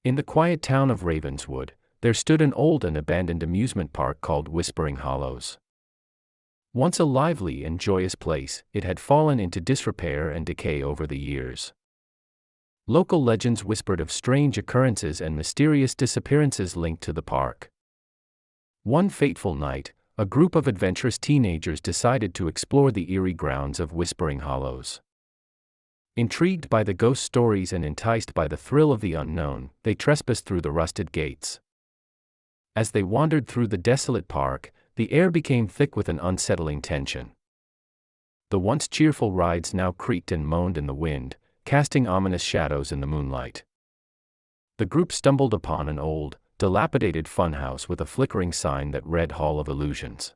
In the quiet town of Ravenswood, there stood an old and abandoned amusement park called Whispering Hollows. Once a lively and joyous place, it had fallen into disrepair and decay over the years. Local legends whispered of strange occurrences and mysterious disappearances linked to the park. One fateful night, a group of adventurous teenagers decided to explore the eerie grounds of Whispering Hollows. Intrigued by the ghost stories and enticed by the thrill of the unknown, they trespassed through the rusted gates. As they wandered through the desolate park, the air became thick with an unsettling tension. The once cheerful rides now creaked and moaned in the wind, casting ominous shadows in the moonlight. The group stumbled upon an old, dilapidated funhouse with a flickering sign that read Hall of Illusions.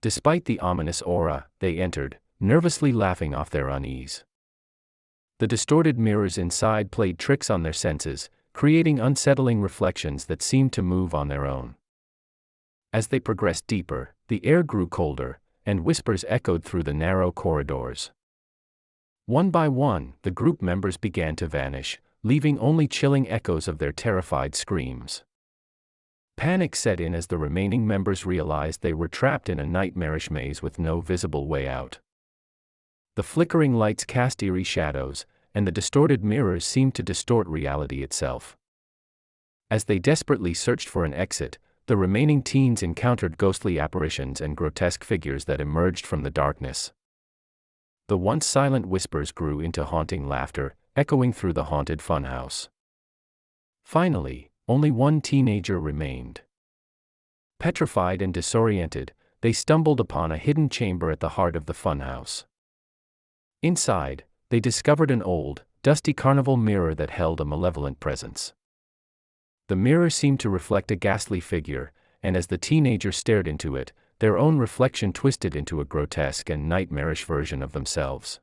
Despite the ominous aura, they entered, nervously laughing off their unease. The distorted mirrors inside played tricks on their senses, creating unsettling reflections that seemed to move on their own. As they progressed deeper, the air grew colder, and whispers echoed through the narrow corridors. One by one, the group members began to vanish, leaving only chilling echoes of their terrified screams. Panic set in as the remaining members realized they were trapped in a nightmarish maze with no visible way out. The flickering lights cast eerie shadows, and the distorted mirrors seemed to distort reality itself. As they desperately searched for an exit, the remaining teens encountered ghostly apparitions and grotesque figures that emerged from the darkness. The once silent whispers grew into haunting laughter, echoing through the haunted funhouse. Finally, only one teenager remained. Petrified and disoriented, they stumbled upon a hidden chamber at the heart of the funhouse. Inside, they discovered an old, dusty carnival mirror that held a malevolent presence. The mirror seemed to reflect a ghastly figure, and as the teenagers stared into it, their own reflection twisted into a grotesque and nightmarish version of themselves.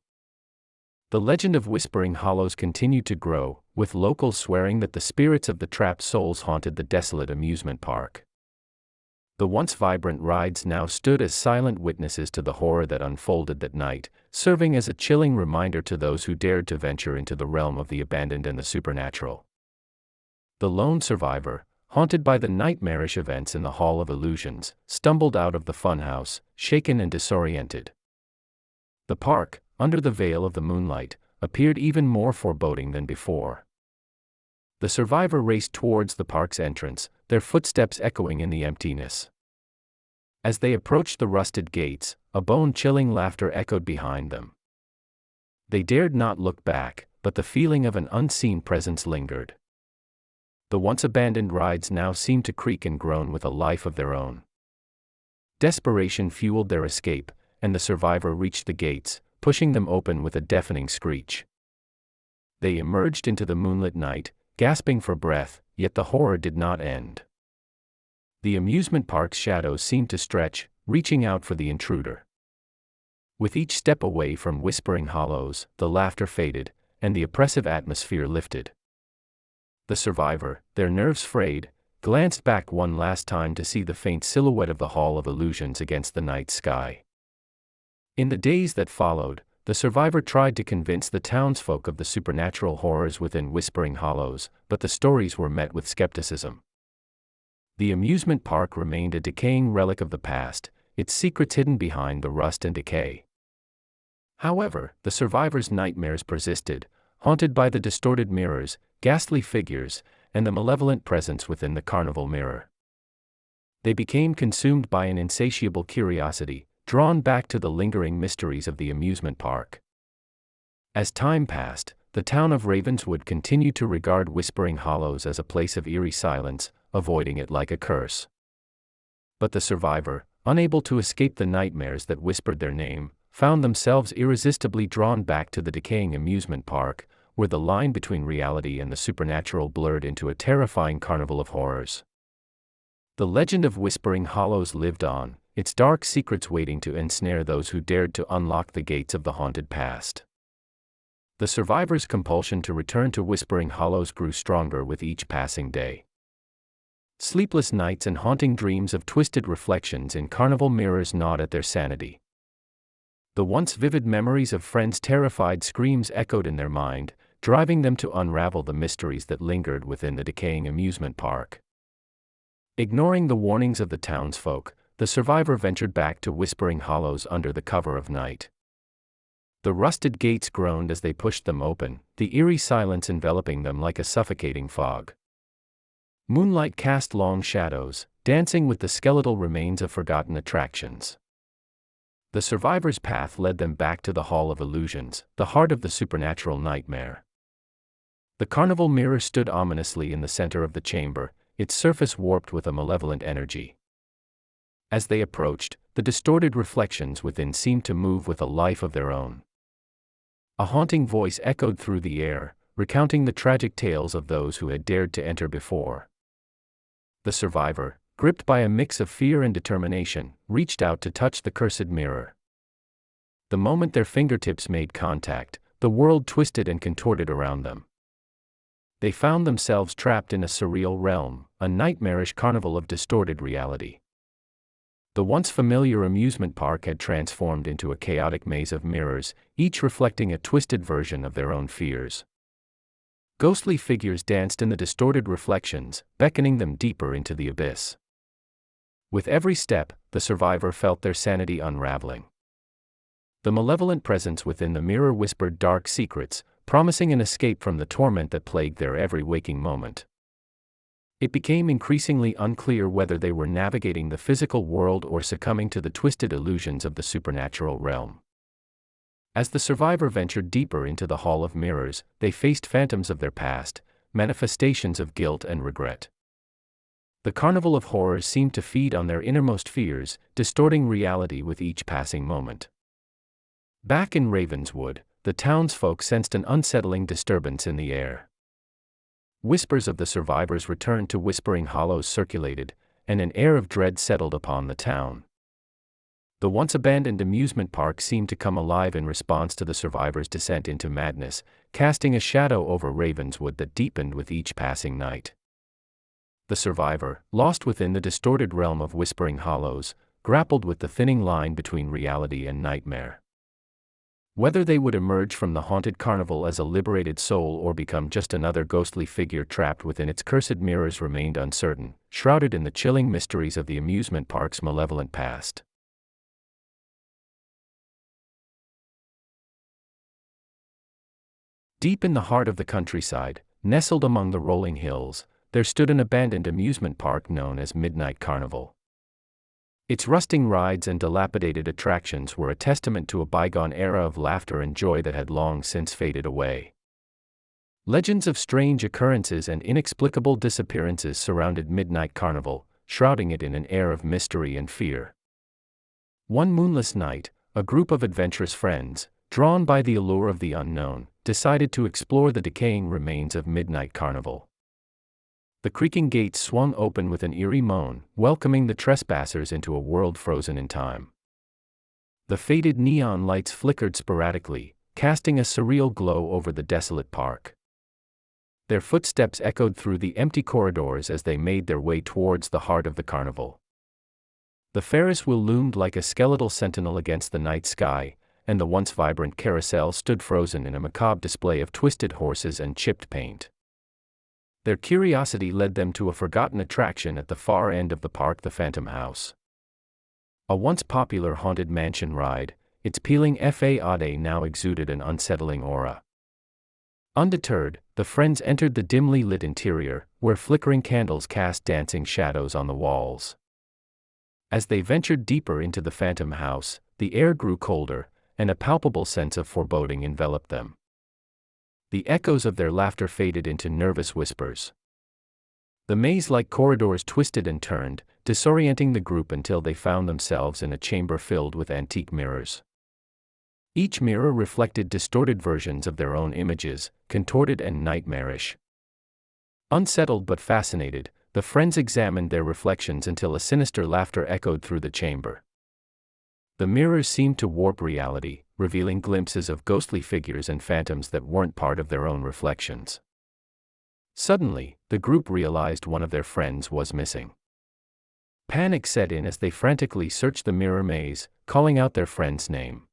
The legend of Whispering Hollows continued to grow, with locals swearing that the spirits of the trapped souls haunted the desolate amusement park. The once vibrant rides now stood as silent witnesses to the horror that unfolded that night, serving as a chilling reminder to those who dared to venture into the realm of the abandoned and the supernatural. The lone survivor, haunted by the nightmarish events in the Hall of Illusions, stumbled out of the funhouse, shaken and disoriented. The park, under the veil of the moonlight, appeared even more foreboding than before. The survivor raced towards the park's entrance, their footsteps echoing in the emptiness. As they approached the rusted gates, a bone-chilling laughter echoed behind them. They dared not look back, but the feeling of an unseen presence lingered. The once abandoned rides now seemed to creak and groan with a life of their own. Desperation fueled their escape, and the survivor reached the gates, pushing them open with a deafening screech. They emerged into the moonlit night, gasping for breath, yet the horror did not end. The amusement park's shadows seemed to stretch, reaching out for the intruder. With each step away from Whispering Hollows, the laughter faded, and the oppressive atmosphere lifted. The survivor, their nerves frayed, glanced back one last time to see the faint silhouette of the Hall of Illusions against the night sky. In the days that followed, the survivor tried to convince the townsfolk of the supernatural horrors within Whispering Hollows, but the stories were met with skepticism. The amusement park remained a decaying relic of the past, its secrets hidden behind the rust and decay. However, the survivors' nightmares persisted, haunted by the distorted mirrors, ghastly figures, and the malevolent presence within the carnival mirror. They became consumed by an insatiable curiosity, drawn back to the lingering mysteries of the amusement park. As time passed, the town of Ravenswood continued to regard Whispering Hollows as a place of eerie silence, avoiding it like a curse. But the survivor, unable to escape the nightmares that whispered their name, found themselves irresistibly drawn back to the decaying amusement park, where the line between reality and the supernatural blurred into a terrifying carnival of horrors. The legend of Whispering Hollows lived on, its dark secrets waiting to ensnare those who dared to unlock the gates of the haunted past. The survivors' compulsion to return to Whispering Hollows grew stronger with each passing day. Sleepless nights and haunting dreams of twisted reflections in carnival mirrors gnawed at their sanity. The once vivid memories of friends' terrified screams echoed in their mind, driving them to unravel the mysteries that lingered within the decaying amusement park. Ignoring the warnings of the townsfolk, the survivor ventured back to Whispering Hollows under the cover of night. The rusted gates groaned as they pushed them open, the eerie silence enveloping them like a suffocating fog. Moonlight cast long shadows, dancing with the skeletal remains of forgotten attractions. The survivor's path led them back to the Hall of Illusions, the heart of the supernatural nightmare. The carnival mirror stood ominously in the center of the chamber, its surface warped with a malevolent energy. As they approached, the distorted reflections within seemed to move with a life of their own. A haunting voice echoed through the air, recounting the tragic tales of those who had dared to enter before. The survivor, gripped by a mix of fear and determination, reached out to touch the cursed mirror. The moment their fingertips made contact, the world twisted and contorted around them. They found themselves trapped in a surreal realm, a nightmarish carnival of distorted reality. The once familiar amusement park had transformed into a chaotic maze of mirrors, each reflecting a twisted version of their own fears. Ghostly figures danced in the distorted reflections, beckoning them deeper into the abyss. With every step, the survivor felt their sanity unraveling. The malevolent presence within the mirror whispered dark secrets, promising an escape from the torment that plagued their every waking moment. It became increasingly unclear whether they were navigating the physical world or succumbing to the twisted illusions of the supernatural realm. As the survivor ventured deeper into the Hall of Mirrors, they faced phantoms of their past, manifestations of guilt and regret. The carnival of horrors seemed to feed on their innermost fears, distorting reality with each passing moment. Back in Ravenswood, the townsfolk sensed an unsettling disturbance in the air. Whispers of the survivors returned to Whispering Hollows circulated, and an air of dread settled upon the town. The once abandoned amusement park seemed to come alive in response to the survivors' descent into madness, casting a shadow over Ravenswood that deepened with each passing night. The survivor, lost within the distorted realm of Whispering Hollows, grappled with the thinning line between reality and nightmare. Whether they would emerge from the haunted carnival as a liberated soul or become just another ghostly figure trapped within its cursed mirrors remained uncertain, shrouded in the chilling mysteries of the amusement park's malevolent past. Deep in the heart of the countryside, nestled among the rolling hills, there stood an abandoned amusement park known as Midnight Carnival. Its rusting rides and dilapidated attractions were a testament to a bygone era of laughter and joy that had long since faded away. Legends of strange occurrences and inexplicable disappearances surrounded Midnight Carnival, shrouding it in an air of mystery and fear. One moonless night, a group of adventurous friends, drawn by the allure of the unknown, decided to explore the decaying remains of Midnight Carnival. The creaking gates swung open with an eerie moan, welcoming the trespassers into a world frozen in time. The faded neon lights flickered sporadically, casting a surreal glow over the desolate park. Their footsteps echoed through the empty corridors as they made their way towards the heart of the carnival. The Ferris wheel loomed like a skeletal sentinel against the night sky, and the once vibrant carousel stood frozen in a macabre display of twisted horses and chipped paint. Their curiosity led them to a forgotten attraction at the far end of the park, the Phantom House. A once popular haunted mansion ride, its peeling facade now exuded an unsettling aura. Undeterred, the friends entered the dimly lit interior, where flickering candles cast dancing shadows on the walls. As they ventured deeper into the Phantom House, the air grew colder, and a palpable sense of foreboding enveloped them. The echoes of their laughter faded into nervous whispers. The maze-like corridors twisted and turned, disorienting the group until they found themselves in a chamber filled with antique mirrors. Each mirror reflected distorted versions of their own images, contorted and nightmarish. Unsettled but fascinated, the friends examined their reflections until a sinister laughter echoed through the chamber. The mirrors seemed to warp reality, revealing glimpses of ghostly figures and phantoms that weren't part of their own reflections. Suddenly, the group realized one of their friends was missing. Panic set in as they frantically searched the mirror maze, calling out their friend's name.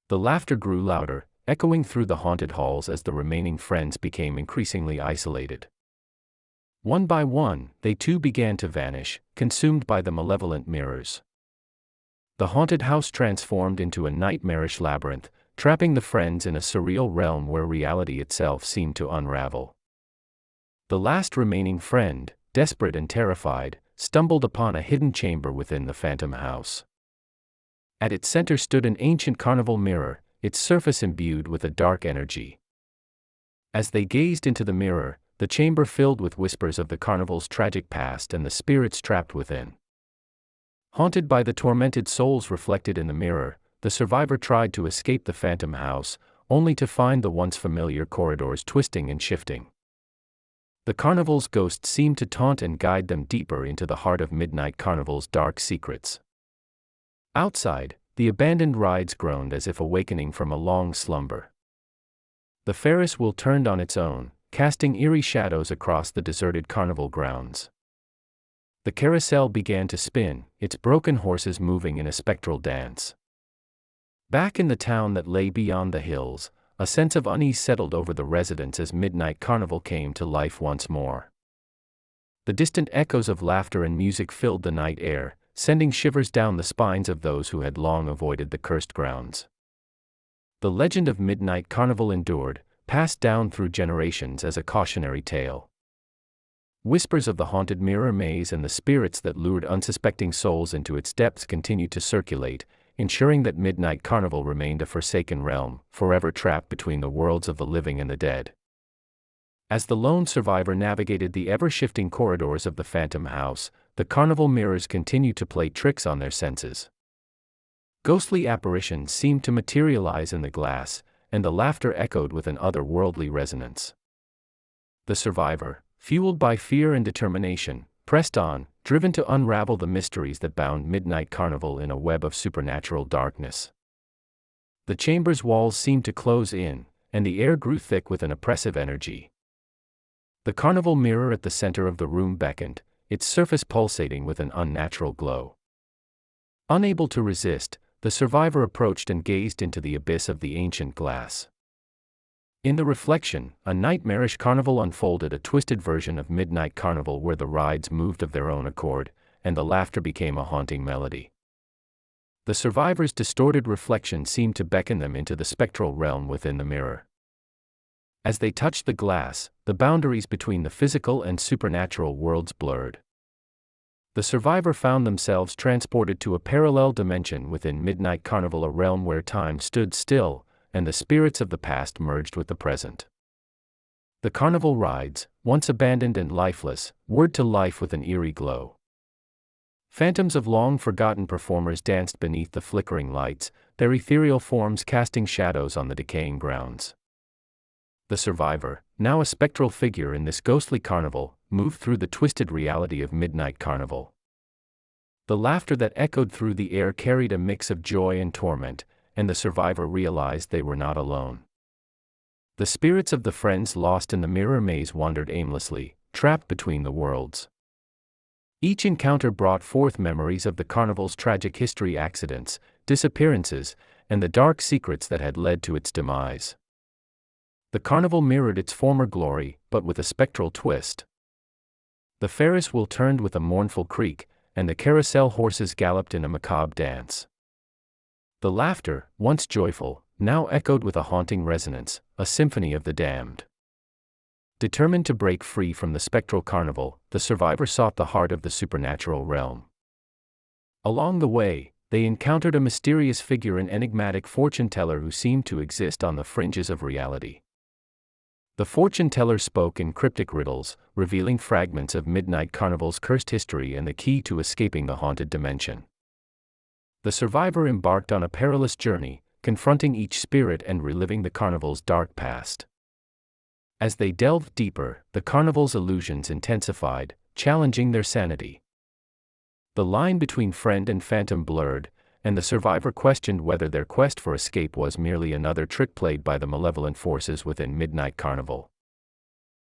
The laughter grew louder, echoing through the haunted halls as the remaining friends became increasingly isolated. One by one, they too began to vanish, consumed by the malevolent mirrors. The haunted house transformed into a nightmarish labyrinth, trapping the friends in a surreal realm where reality itself seemed to unravel. The last remaining friend, desperate and terrified, stumbled upon a hidden chamber within the phantom house. At its center stood an ancient carnival mirror, its surface imbued with a dark energy. As they gazed into the mirror, the chamber filled with whispers of the carnival's tragic past and the spirits trapped within. Haunted by the tormented souls reflected in the mirror, the survivor tried to escape the phantom house, only to find the once familiar corridors twisting and shifting. The carnival's ghost seemed to taunt and guide them deeper into the heart of Midnight Carnival's dark secrets. Outside, the abandoned rides groaned as if awakening from a long slumber. The Ferris wheel turned on its own, casting eerie shadows across the deserted carnival grounds. The carousel began to spin, its broken horses moving in a spectral dance. Back in the town that lay beyond the hills, a sense of unease settled over the residents as Midnight Carnival came to life once more. The distant echoes of laughter and music filled the night air, sending shivers down the spines of those who had long avoided the cursed grounds. The legend of Midnight Carnival endured, passed down through generations as a cautionary tale. Whispers of the haunted mirror maze and the spirits that lured unsuspecting souls into its depths continued to circulate, ensuring that Midnight Carnival remained a forsaken realm, forever trapped between the worlds of the living and the dead. As the lone survivor navigated the ever-shifting corridors of the phantom house, the carnival mirrors continued to play tricks on their senses. Ghostly apparitions seemed to materialize in the glass, and the laughter echoed with an otherworldly resonance. The survivor, fueled by fear and determination, pressed on, driven to unravel the mysteries that bound Midnight Carnival in a web of supernatural darkness. The chamber's walls seemed to close in, and the air grew thick with an oppressive energy. The carnival mirror at the center of the room beckoned, its surface pulsating with an unnatural glow. Unable to resist, the survivor approached and gazed into the abyss of the ancient glass. In the reflection, a nightmarish carnival unfolded, a twisted version of Midnight Carnival where the rides moved of their own accord, and the laughter became a haunting melody. The survivor's distorted reflection seemed to beckon them into the spectral realm within the mirror. As they touched the glass, the boundaries between the physical and supernatural worlds blurred. The survivor found themselves transported to a parallel dimension within Midnight Carnival, a realm where time stood still, and the spirits of the past merged with the present. The carnival rides, once abandoned and lifeless, whirred to life with an eerie glow. Phantoms of long-forgotten performers danced beneath the flickering lights, their ethereal forms casting shadows on the decaying grounds. The survivor, now a spectral figure in this ghostly carnival, moved through the twisted reality of Midnight Carnival. The laughter that echoed through the air carried a mix of joy and torment, and the survivor realized they were not alone. The spirits of the friends lost in the mirror maze wandered aimlessly, trapped between the worlds. Each encounter brought forth memories of the carnival's tragic history, accidents, disappearances, and the dark secrets that had led to its demise. The carnival mirrored its former glory, but with a spectral twist. The Ferris wheel turned with a mournful creak, and the carousel horses galloped in a macabre dance. The laughter, once joyful, now echoed with a haunting resonance, a symphony of the damned. Determined to break free from the spectral carnival, the survivor sought the heart of the supernatural realm. Along the way, they encountered a mysterious figure, an enigmatic fortune-teller who seemed to exist on the fringes of reality. The fortune-teller spoke in cryptic riddles, revealing fragments of Midnight Carnival's cursed history and the key to escaping the haunted dimension. The survivor embarked on a perilous journey, confronting each spirit and reliving the carnival's dark past. As they delved deeper, the carnival's illusions intensified, challenging their sanity. The line between friend and phantom blurred, and the survivor questioned whether their quest for escape was merely another trick played by the malevolent forces within Midnight Carnival.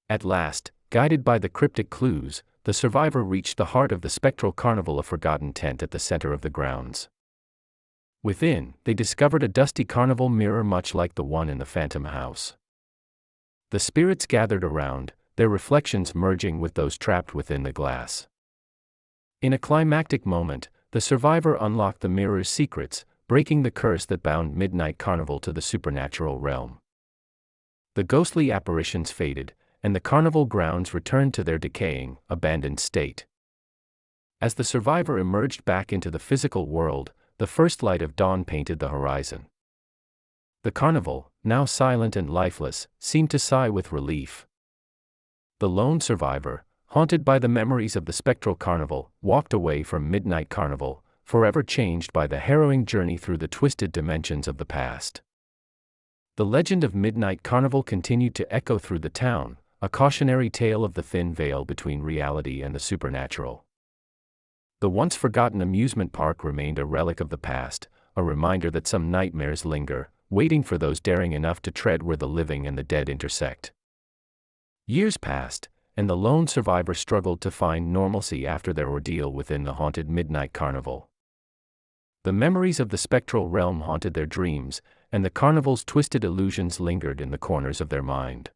At last, guided by the cryptic clues, the survivor reached the heart of the spectral carnival, a forgotten tent at the center of the grounds. Within, they discovered a dusty carnival mirror much like the one in the Phantom House. The spirits gathered around, their reflections merging with those trapped within the glass. In a climactic moment, the survivor unlocked the mirror's secrets, breaking the curse that bound Midnight Carnival to the supernatural realm. The ghostly apparitions faded, and the carnival grounds returned to their decaying, abandoned state. As the survivor emerged back into the physical world, the first light of dawn painted the horizon. The carnival, now silent and lifeless, seemed to sigh with relief. The lone survivor, haunted by the memories of the spectral carnival, walked away from Midnight Carnival, forever changed by the harrowing journey through the twisted dimensions of the past. The legend of Midnight Carnival continued to echo through the town, a cautionary tale of the thin veil between reality and the supernatural. The once forgotten amusement park remained a relic of the past, a reminder that some nightmares linger, waiting for those daring enough to tread where the living and the dead intersect. Years passed, and the lone survivor struggled to find normalcy after their ordeal within the haunted Midnight Carnival. The memories of the spectral realm haunted their dreams, and the carnival's twisted illusions lingered in the corners of their mind.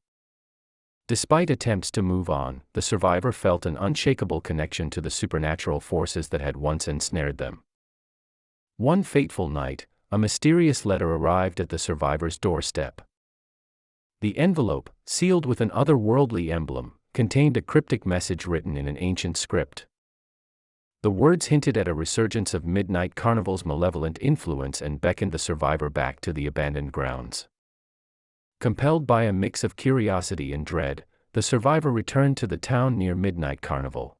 Despite attempts to move on, the survivor felt an unshakable connection to the supernatural forces that had once ensnared them. One fateful night, a mysterious letter arrived at the survivor's doorstep. The envelope, sealed with an otherworldly emblem, contained a cryptic message written in an ancient script. The words hinted at a resurgence of Midnight Carnival's malevolent influence and beckoned the survivor back to the abandoned grounds. Compelled by a mix of curiosity and dread, the survivor returned to the town near Midnight Carnival.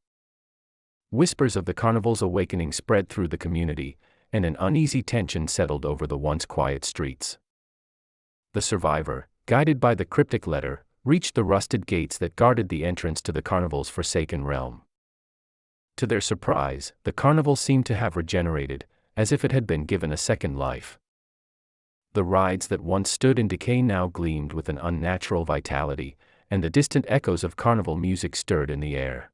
Whispers of the carnival's awakening spread through the community, and an uneasy tension settled over the once quiet streets. The survivor, guided by the cryptic letter, reached the rusted gates that guarded the entrance to the carnival's forsaken realm. To their surprise, the carnival seemed to have regenerated, as if it had been given a second life. The rides that once stood in decay now gleamed with an unnatural vitality, and the distant echoes of carnival music stirred in the air.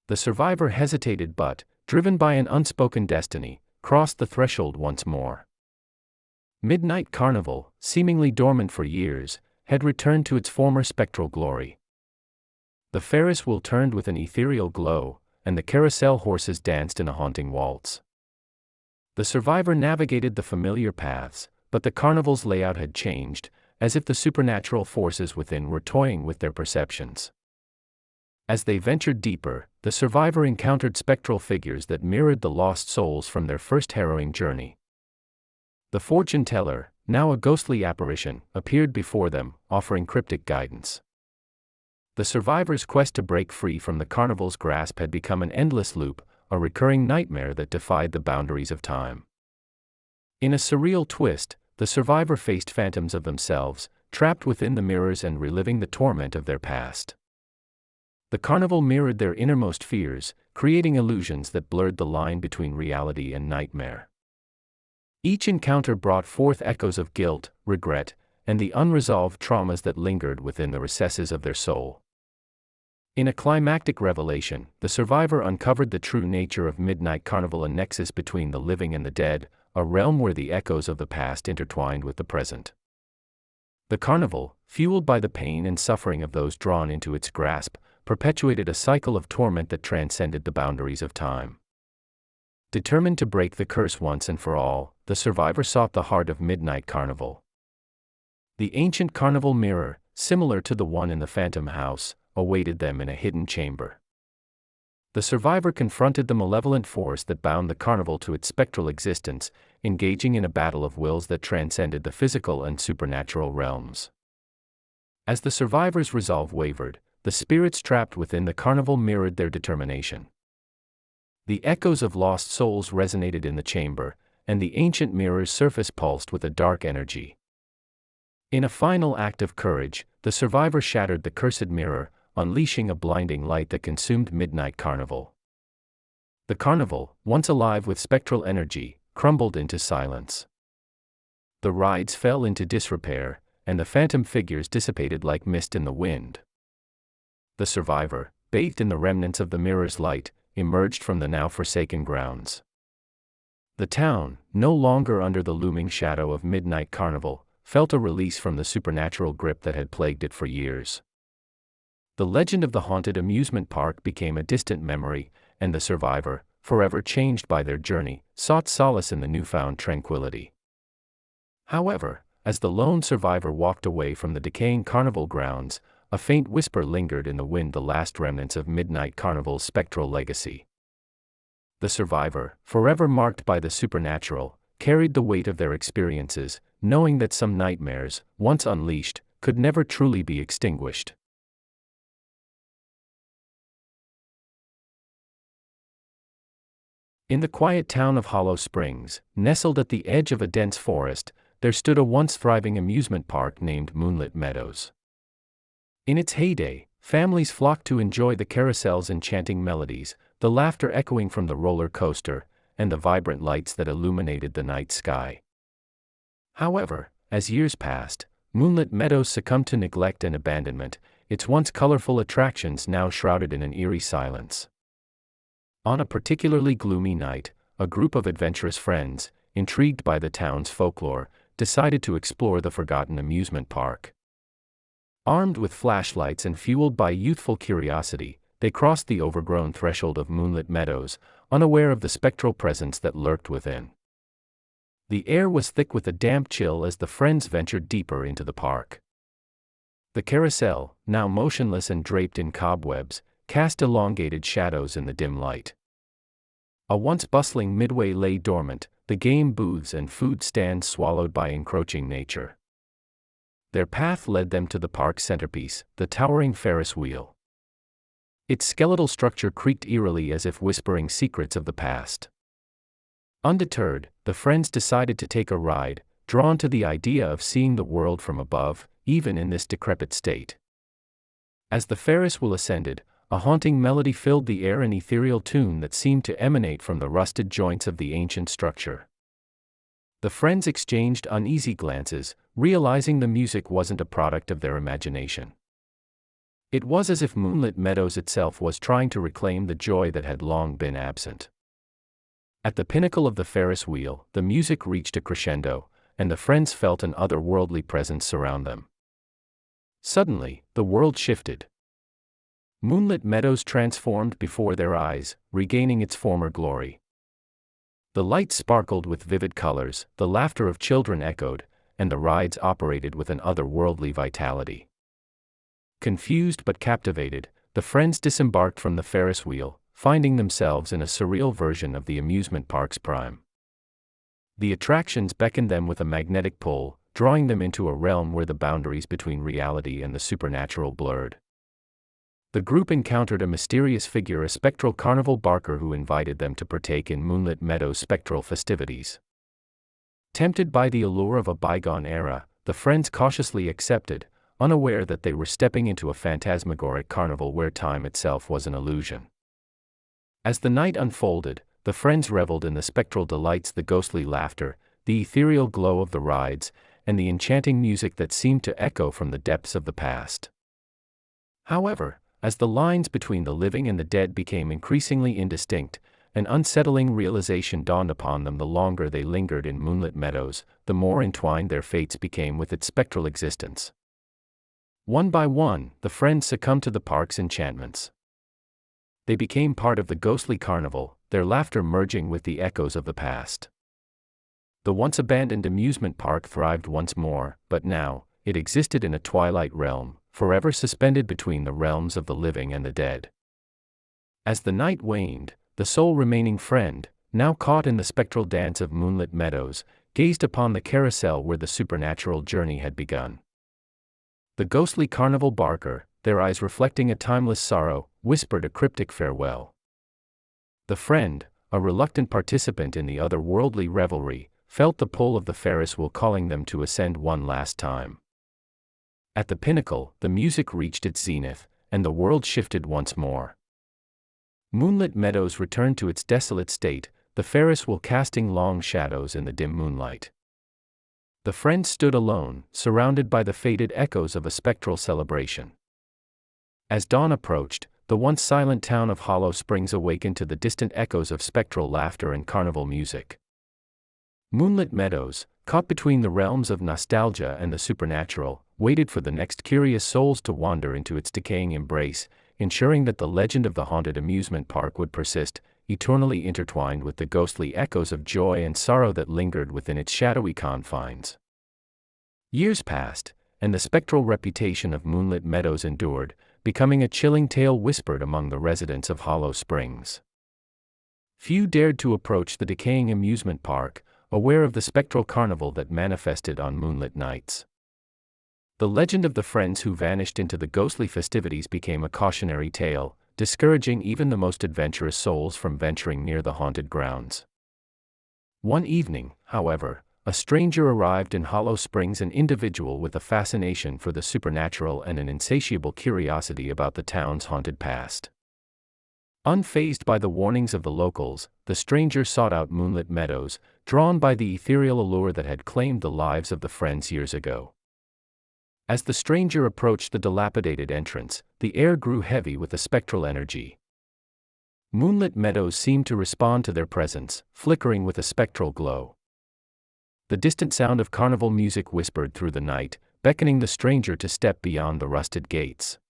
The survivor hesitated but, driven by an unspoken destiny, crossed the threshold once more. Midnight Carnival, seemingly dormant for years, had returned to its former spectral glory. The Ferris wheel turned with an ethereal glow, and the carousel horses danced in a haunting waltz. The survivor navigated the familiar paths, but the carnival's layout had changed, as if the supernatural forces within were toying with their perceptions. As they ventured deeper, the survivor encountered spectral figures that mirrored the lost souls from their first harrowing journey. The fortune teller, now a ghostly apparition, appeared before them, offering cryptic guidance. The survivor's quest to break free from the carnival's grasp had become an endless loop, a recurring nightmare that defied the boundaries of time. In a surreal twist, the survivor faced phantoms of themselves, trapped within the mirrors and reliving the torment of their past. The carnival mirrored their innermost fears, creating illusions that blurred the line between reality and nightmare. Each encounter brought forth echoes of guilt, regret, and the unresolved traumas that lingered within the recesses of their soul. In a climactic revelation, the survivor uncovered the true nature of Midnight Carnival, a nexus between the living and the dead, a realm where the echoes of the past intertwined with the present. The carnival, fueled by the pain and suffering of those drawn into its grasp, perpetuated a cycle of torment that transcended the boundaries of time. Determined to break the curse once and for all, the survivor sought the heart of Midnight Carnival. The ancient carnival mirror, similar to the one in the Phantom House, awaited them in a hidden chamber. The survivor confronted the malevolent force that bound the carnival to its spectral existence, engaging in a battle of wills that transcended the physical and supernatural realms. As the survivor's resolve wavered, the spirits trapped within the carnival mirrored their determination. The echoes of lost souls resonated in the chamber, and the ancient mirror's surface pulsed with a dark energy. In a final act of courage, the survivor shattered the cursed mirror, unleashing a blinding light that consumed Midnight Carnival. The carnival, once alive with spectral energy, crumbled into silence. The rides fell into disrepair, and the phantom figures dissipated like mist in the wind. The survivor, bathed in the remnants of the mirror's light, emerged from the now forsaken grounds. The town, no longer under the looming shadow of midnight carnival, felt a release from the supernatural grip that had plagued it for years. The legend of the haunted amusement park became a distant memory, and the survivor, forever changed by their journey, sought solace in the newfound tranquility. However, as the lone survivor walked away from the decaying carnival grounds, a faint whisper lingered in the wind, the last remnants of midnight carnival's spectral legacy. The survivor, forever marked by the supernatural, carried the weight of their experiences, knowing that some nightmares, once unleashed, could never truly be extinguished. In the quiet town of Hollow Springs, nestled at the edge of a dense forest, there stood a once thriving amusement park named Moonlit Meadows. In its heyday, families flocked to enjoy the carousel's enchanting melodies, the laughter echoing from the roller coaster, and the vibrant lights that illuminated the night sky. However, as years passed, Moonlit Meadows succumbed to neglect and abandonment, its once colorful attractions now shrouded in an eerie silence. On a particularly gloomy night, a group of adventurous friends, intrigued by the town's folklore, decided to explore the forgotten amusement park. Armed with flashlights and fueled by youthful curiosity, they crossed the overgrown threshold of Moonlit Meadows, unaware of the spectral presence that lurked within. The air was thick with a damp chill as the friends ventured deeper into the park. The carousel, now motionless and draped in cobwebs, cast elongated shadows in the dim light. A once bustling midway lay dormant, the game booths and food stands swallowed by encroaching nature. Their path led them to the park's centerpiece, the towering Ferris wheel. Its skeletal structure creaked eerily as if whispering secrets of the past. Undeterred, the friends decided to take a ride, drawn to the idea of seeing the world from above, even in this decrepit state. As the Ferris wheel ascended, a haunting melody filled the air, an ethereal tune that seemed to emanate from the rusted joints of the ancient structure. The friends exchanged uneasy glances, realizing the music wasn't a product of their imagination. It was as if Moonlit Meadows itself was trying to reclaim the joy that had long been absent. At the pinnacle of the Ferris wheel, the music reached a crescendo, and the friends felt an otherworldly presence surround them. Suddenly, the world shifted. Moonlit Meadows transformed before their eyes, regaining its former glory. The lights sparkled with vivid colors, the laughter of children echoed, and the rides operated with an otherworldly vitality. Confused but captivated, the friends disembarked from the Ferris wheel, finding themselves in a surreal version of the amusement park's prime. The attractions beckoned them with a magnetic pull, drawing them into a realm where the boundaries between reality and the supernatural blurred. The group encountered a mysterious figure, a spectral carnival barker who invited them to partake in Moonlit Meadows' spectral festivities. Tempted by the allure of a bygone era, the friends cautiously accepted, unaware that they were stepping into a phantasmagoric carnival where time itself was an illusion. As the night unfolded, the friends reveled in the spectral delights, the ghostly laughter, the ethereal glow of the rides, and the enchanting music that seemed to echo from the depths of the past. However, as the lines between the living and the dead became increasingly indistinct, an unsettling realization dawned upon them. The longer they lingered in Moonlit Meadows, the more entwined their fates became with its spectral existence. One by one, the friends succumbed to the park's enchantments. They became part of the ghostly carnival, their laughter merging with the echoes of the past. The once abandoned amusement park thrived once more, but now, it existed in a twilight realm, forever suspended between the realms of the living and the dead. As the night waned, the sole remaining friend, now caught in the spectral dance of Moonlit Meadows, gazed upon the carousel where the supernatural journey had begun. The ghostly carnival barker, their eyes reflecting a timeless sorrow, whispered a cryptic farewell. The friend, a reluctant participant in the otherworldly revelry, felt the pull of the Ferris wheel calling them to ascend one last time. At the pinnacle, the music reached its zenith, and the world shifted once more. Moonlit Meadows returned to its desolate state, the Ferris wheel casting long shadows in the dim moonlight. The friends stood alone, surrounded by the faded echoes of a spectral celebration. As dawn approached, the once silent town of Hollow Springs awakened to the distant echoes of spectral laughter and carnival music. Moonlit Meadows, caught between the realms of nostalgia and the supernatural, waited for the next curious souls to wander into its decaying embrace, ensuring that the legend of the haunted amusement park would persist, eternally intertwined with the ghostly echoes of joy and sorrow that lingered within its shadowy confines. Years passed, and the spectral reputation of Moonlit Meadows endured, becoming a chilling tale whispered among the residents of Hollow Springs. Few dared to approach the decaying amusement park, aware of the spectral carnival that manifested on moonlit nights. The legend of the friends who vanished into the ghostly festivities became a cautionary tale, discouraging even the most adventurous souls from venturing near the haunted grounds. One evening, however, a stranger arrived in Hollow Springs, an individual with a fascination for the supernatural and an insatiable curiosity about the town's haunted past. Unfazed by the warnings of the locals, the stranger sought out Moonlit Meadows, drawn by the ethereal allure that had claimed the lives of the friends years ago. As the stranger approached the dilapidated entrance, the air grew heavy with a spectral energy. Moonlit Meadows seemed to respond to their presence, flickering with a spectral glow. The distant sound of carnival music whispered through the night, beckoning the stranger to step beyond the rusted gates.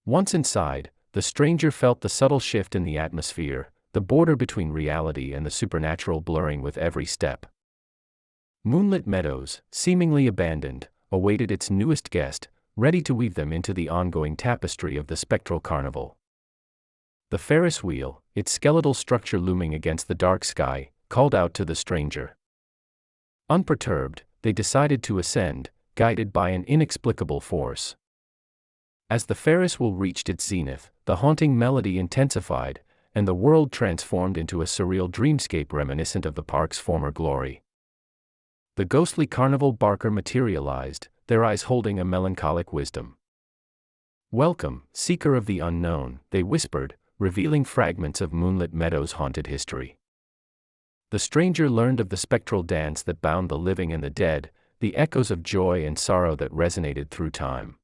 Once inside, the stranger felt the subtle shift in the atmosphere, the border between reality and the supernatural blurring with every step. Moonlit Meadows, seemingly abandoned, awaited its newest guest, ready to weave them into the ongoing tapestry of the spectral carnival. The Ferris wheel, its skeletal structure looming against the dark sky, called out to the stranger. Unperturbed, they decided to ascend, guided by an inexplicable force. As the Ferris wheel reached its zenith, the haunting melody intensified, and the world transformed into a surreal dreamscape reminiscent of the park's former glory. The ghostly carnival barker materialized, their eyes holding a melancholic wisdom. "Welcome, seeker of the unknown," they whispered, revealing fragments of Moonlit Meadows' haunted history. The stranger learned of the spectral dance that bound the living and the dead, the echoes of joy and sorrow that resonated through time.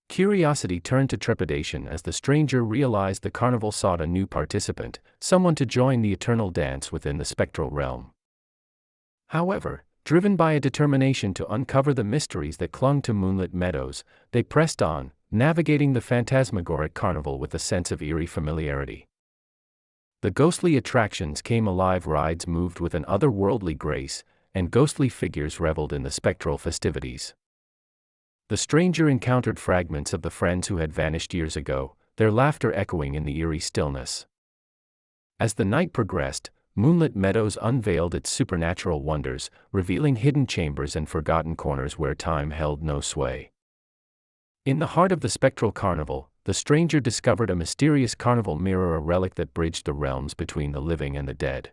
Curiosity turned to trepidation as the stranger realized the carnival sought a new participant, someone to join the eternal dance within the spectral realm. However, driven by a determination to uncover the mysteries that clung to Moonlit Meadows, they pressed on, navigating the phantasmagoric carnival with a sense of eerie familiarity. The ghostly attractions came alive, rides moved with an otherworldly grace, and ghostly figures reveled in the spectral festivities. The stranger encountered fragments of the friends who had vanished years ago, their laughter echoing in the eerie stillness. As the night progressed, Moonlit Meadows unveiled its supernatural wonders, revealing hidden chambers and forgotten corners where time held no sway. In the heart of the spectral carnival, the stranger discovered a mysterious carnival mirror, a relic that bridged the realms between the living and the dead.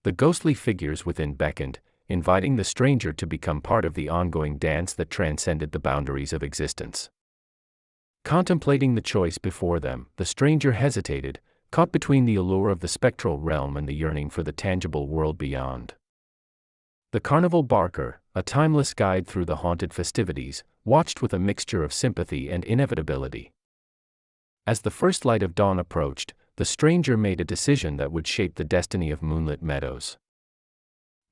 The ghostly figures within beckoned, inviting the stranger to become part of the ongoing dance that transcended the boundaries of existence. Contemplating the choice before them, the stranger hesitated, caught between the allure of the spectral realm and the yearning for the tangible world beyond. The carnival barker, a timeless guide through the haunted festivities, watched with a mixture of sympathy and inevitability. As the first light of dawn approached, the stranger made a decision that would shape the destiny of Moonlit Meadows.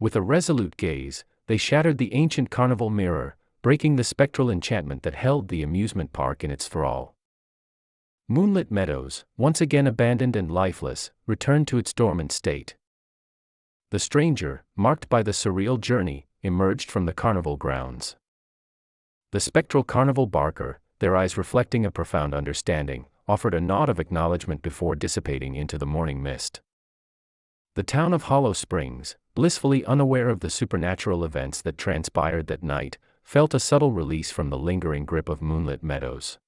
With a resolute gaze, they shattered the ancient carnival mirror, breaking the spectral enchantment that held the amusement park in its thrall. Moonlit Meadows, once again abandoned and lifeless, returned to its dormant state. The stranger, marked by the surreal journey, emerged from the carnival grounds. The spectral carnival barker, their eyes reflecting a profound understanding, offered a nod of acknowledgement before dissipating into the morning mist. The town of Hollow Springs, blissfully unaware of the supernatural events that transpired that night, felt a subtle release from the lingering grip of Moonlit Meadows.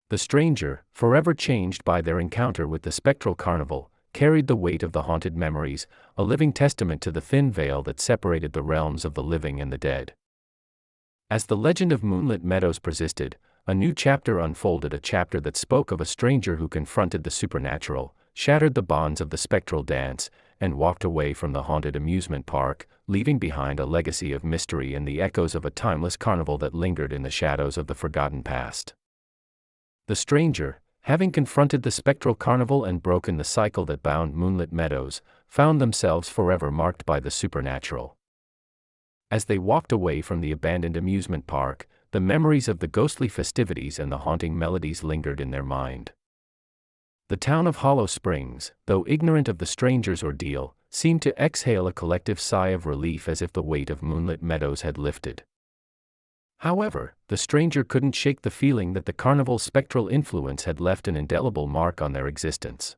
The stranger, forever changed by their encounter with the spectral carnival, carried the weight of the haunted memories, a living testament to the thin veil that separated the realms of the living and the dead. As the legend of Moonlit Meadows persisted, a new chapter unfolded, a chapter that spoke of a stranger who confronted the supernatural, shattered the bonds of the spectral dance, and walked away from the haunted amusement park, leaving behind a legacy of mystery and the echoes of a timeless carnival that lingered in the shadows of the forgotten past. The stranger, having confronted the spectral carnival and broken the cycle that bound Moonlit Meadows, found themselves forever marked by the supernatural. As they walked away from the abandoned amusement park, the memories of the ghostly festivities and the haunting melodies lingered in their mind. The town of Hollow Springs, though ignorant of the stranger's ordeal, seemed to exhale a collective sigh of relief as if the weight of Moonlit Meadows had lifted. However, the stranger couldn't shake the feeling that the carnival's spectral influence had left an indelible mark on their existence.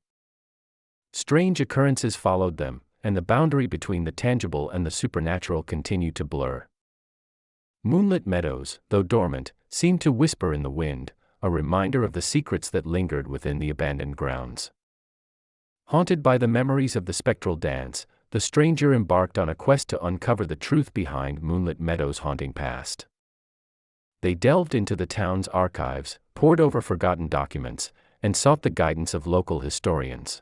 Strange occurrences followed them, and the boundary between the tangible and the supernatural continued to blur. Moonlit Meadows, though dormant, seemed to whisper in the wind, a reminder of the secrets that lingered within the abandoned grounds. Haunted by the memories of the spectral dance, the stranger embarked on a quest to uncover the truth behind Moonlit Meadows' haunting past. They delved into the town's archives, pored over forgotten documents, and sought the guidance of local historians.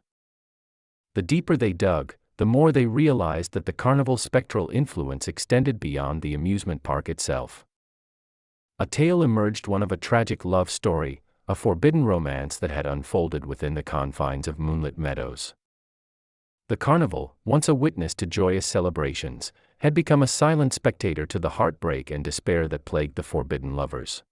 The deeper they dug, the more they realized that the carnival's spectral influence extended beyond the amusement park itself. A tale emerged, one of a tragic love story, a forbidden romance that had unfolded within the confines of Moonlit Meadows. The carnival, once a witness to joyous celebrations, had become a silent spectator to the heartbreak and despair that plagued the forbidden lovers.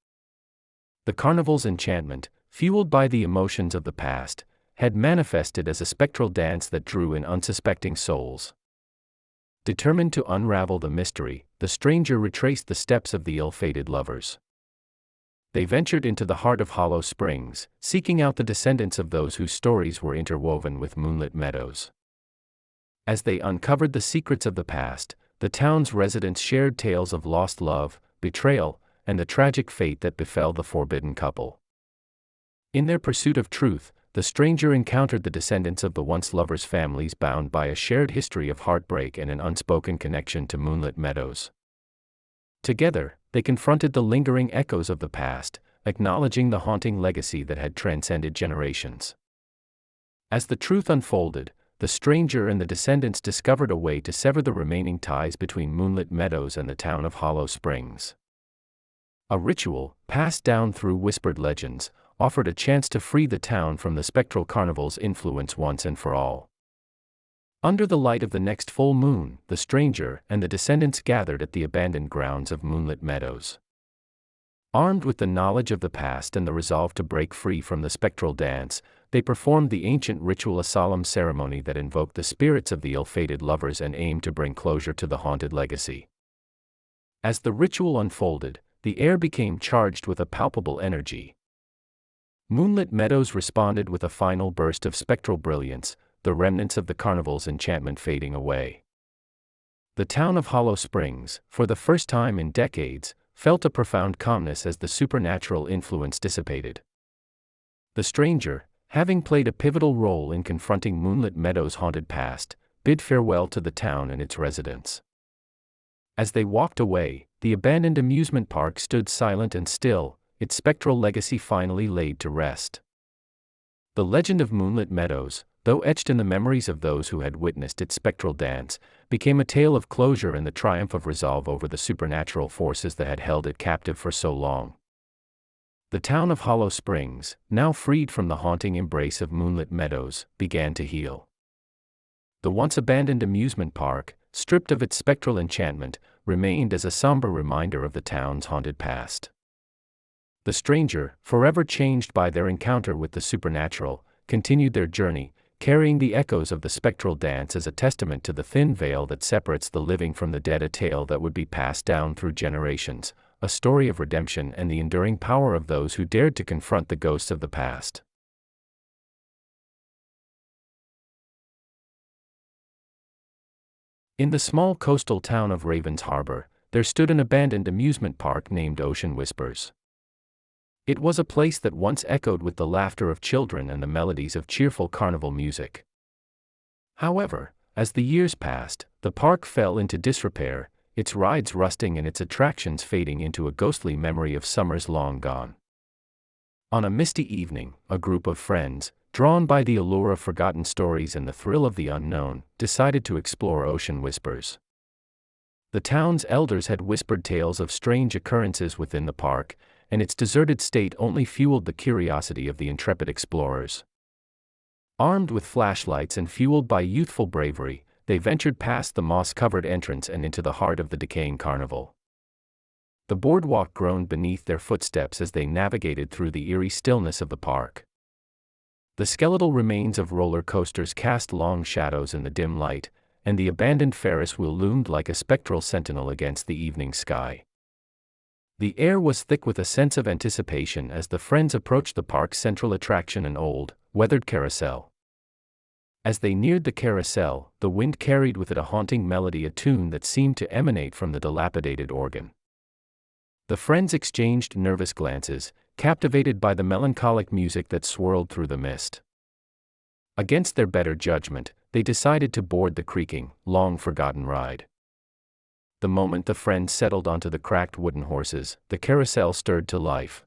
The carnival's enchantment, fueled by the emotions of the past, had manifested as a spectral dance that drew in unsuspecting souls. Determined to unravel the mystery, the stranger retraced the steps of the ill-fated lovers. They ventured into the heart of Hollow Springs, seeking out the descendants of those whose stories were interwoven with Moonlit Meadows. As they uncovered the secrets of the past, the town's residents shared tales of lost love, betrayal, and the tragic fate that befell the forbidden couple. In their pursuit of truth, the stranger encountered the descendants of the once lovers' families bound by a shared history of heartbreak and an unspoken connection to Moonlit Meadows. Together, they confronted the lingering echoes of the past, acknowledging the haunting legacy that had transcended generations. As the truth unfolded, the stranger and the descendants discovered a way to sever the remaining ties between Moonlit Meadows and the town of Hollow Springs. A ritual, passed down through whispered legends, offered a chance to free the town from the spectral carnival's influence once and for all. Under the light of the next full moon, the stranger and the descendants gathered at the abandoned grounds of Moonlit Meadows. Armed with the knowledge of the past and the resolve to break free from the spectral dance, they performed the ancient ritual, a solemn ceremony that invoked the spirits of the ill-fated lovers and aimed to bring closure to the haunted legacy. As the ritual unfolded, the air became charged with a palpable energy. Moonlit Meadows responded with a final burst of spectral brilliance, the remnants of the carnival's enchantment fading away. The town of Hollow Springs, for the first time in decades, felt a profound calmness as the supernatural influence dissipated. The stranger, having played a pivotal role in confronting Moonlit Meadows' haunted past, bid farewell to the town and its residents. As they walked away, the abandoned amusement park stood silent and still, its spectral legacy finally laid to rest. The legend of Moonlit Meadows, though etched in the memories of those who had witnessed its spectral dance, became a tale of closure and the triumph of resolve over the supernatural forces that had held it captive for so long. The town of Hollow Springs, now freed from the haunting embrace of Moonlit Meadows, began to heal. The once abandoned amusement park, stripped of its spectral enchantment, remained as a somber reminder of the town's haunted past. The stranger, forever changed by their encounter with the supernatural, continued their journey, carrying the echoes of the spectral dance as a testament to the thin veil that separates the living from the dead, a tale that would be passed down through generations, a story of redemption and the enduring power of those who dared to confront the ghosts of the past. In the small coastal town of Ravens Harbor, there stood an abandoned amusement park named Ocean Whispers. It was a place that once echoed with the laughter of children and the melodies of cheerful carnival music. However, as the years passed, the park fell into disrepair, its rides rusting and its attractions fading into a ghostly memory of summers long gone. On a misty evening, a group of friends, drawn by the allure of forgotten stories and the thrill of the unknown, decided to explore Ocean Whispers. The town's elders had whispered tales of strange occurrences within the park, and its deserted state only fueled the curiosity of the intrepid explorers. Armed with flashlights and fueled by youthful bravery, they ventured past the moss-covered entrance and into the heart of the decaying carnival. The boardwalk groaned beneath their footsteps as they navigated through the eerie stillness of the park. The skeletal remains of roller coasters cast long shadows in the dim light, and the abandoned Ferris wheel loomed like a spectral sentinel against the evening sky. The air was thick with a sense of anticipation as the friends approached the park's central attraction, an old, weathered carousel. As they neared the carousel, the wind carried with it a haunting melody, a tune that seemed to emanate from the dilapidated organ. The friends exchanged nervous glances, captivated by the melancholic music that swirled through the mist. Against their better judgment, they decided to board the creaking, long-forgotten ride. The moment the friends settled onto the cracked wooden horses, the carousel stirred to life.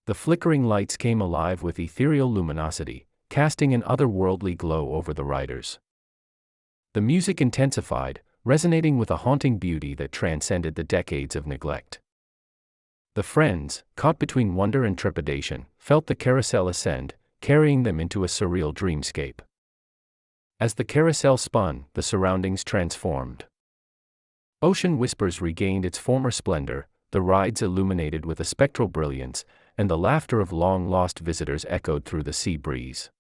The flickering lights came alive with ethereal luminosity, casting an otherworldly glow over the riders. The music intensified, resonating with a haunting beauty that transcended the decades of neglect. The friends, caught between wonder and trepidation, felt the carousel ascend, carrying them into a surreal dreamscape. As the carousel spun, the surroundings transformed. Ocean Whispers regained its former splendor, the rides illuminated with a spectral brilliance, and the laughter of long-lost visitors echoed through the sea breeze.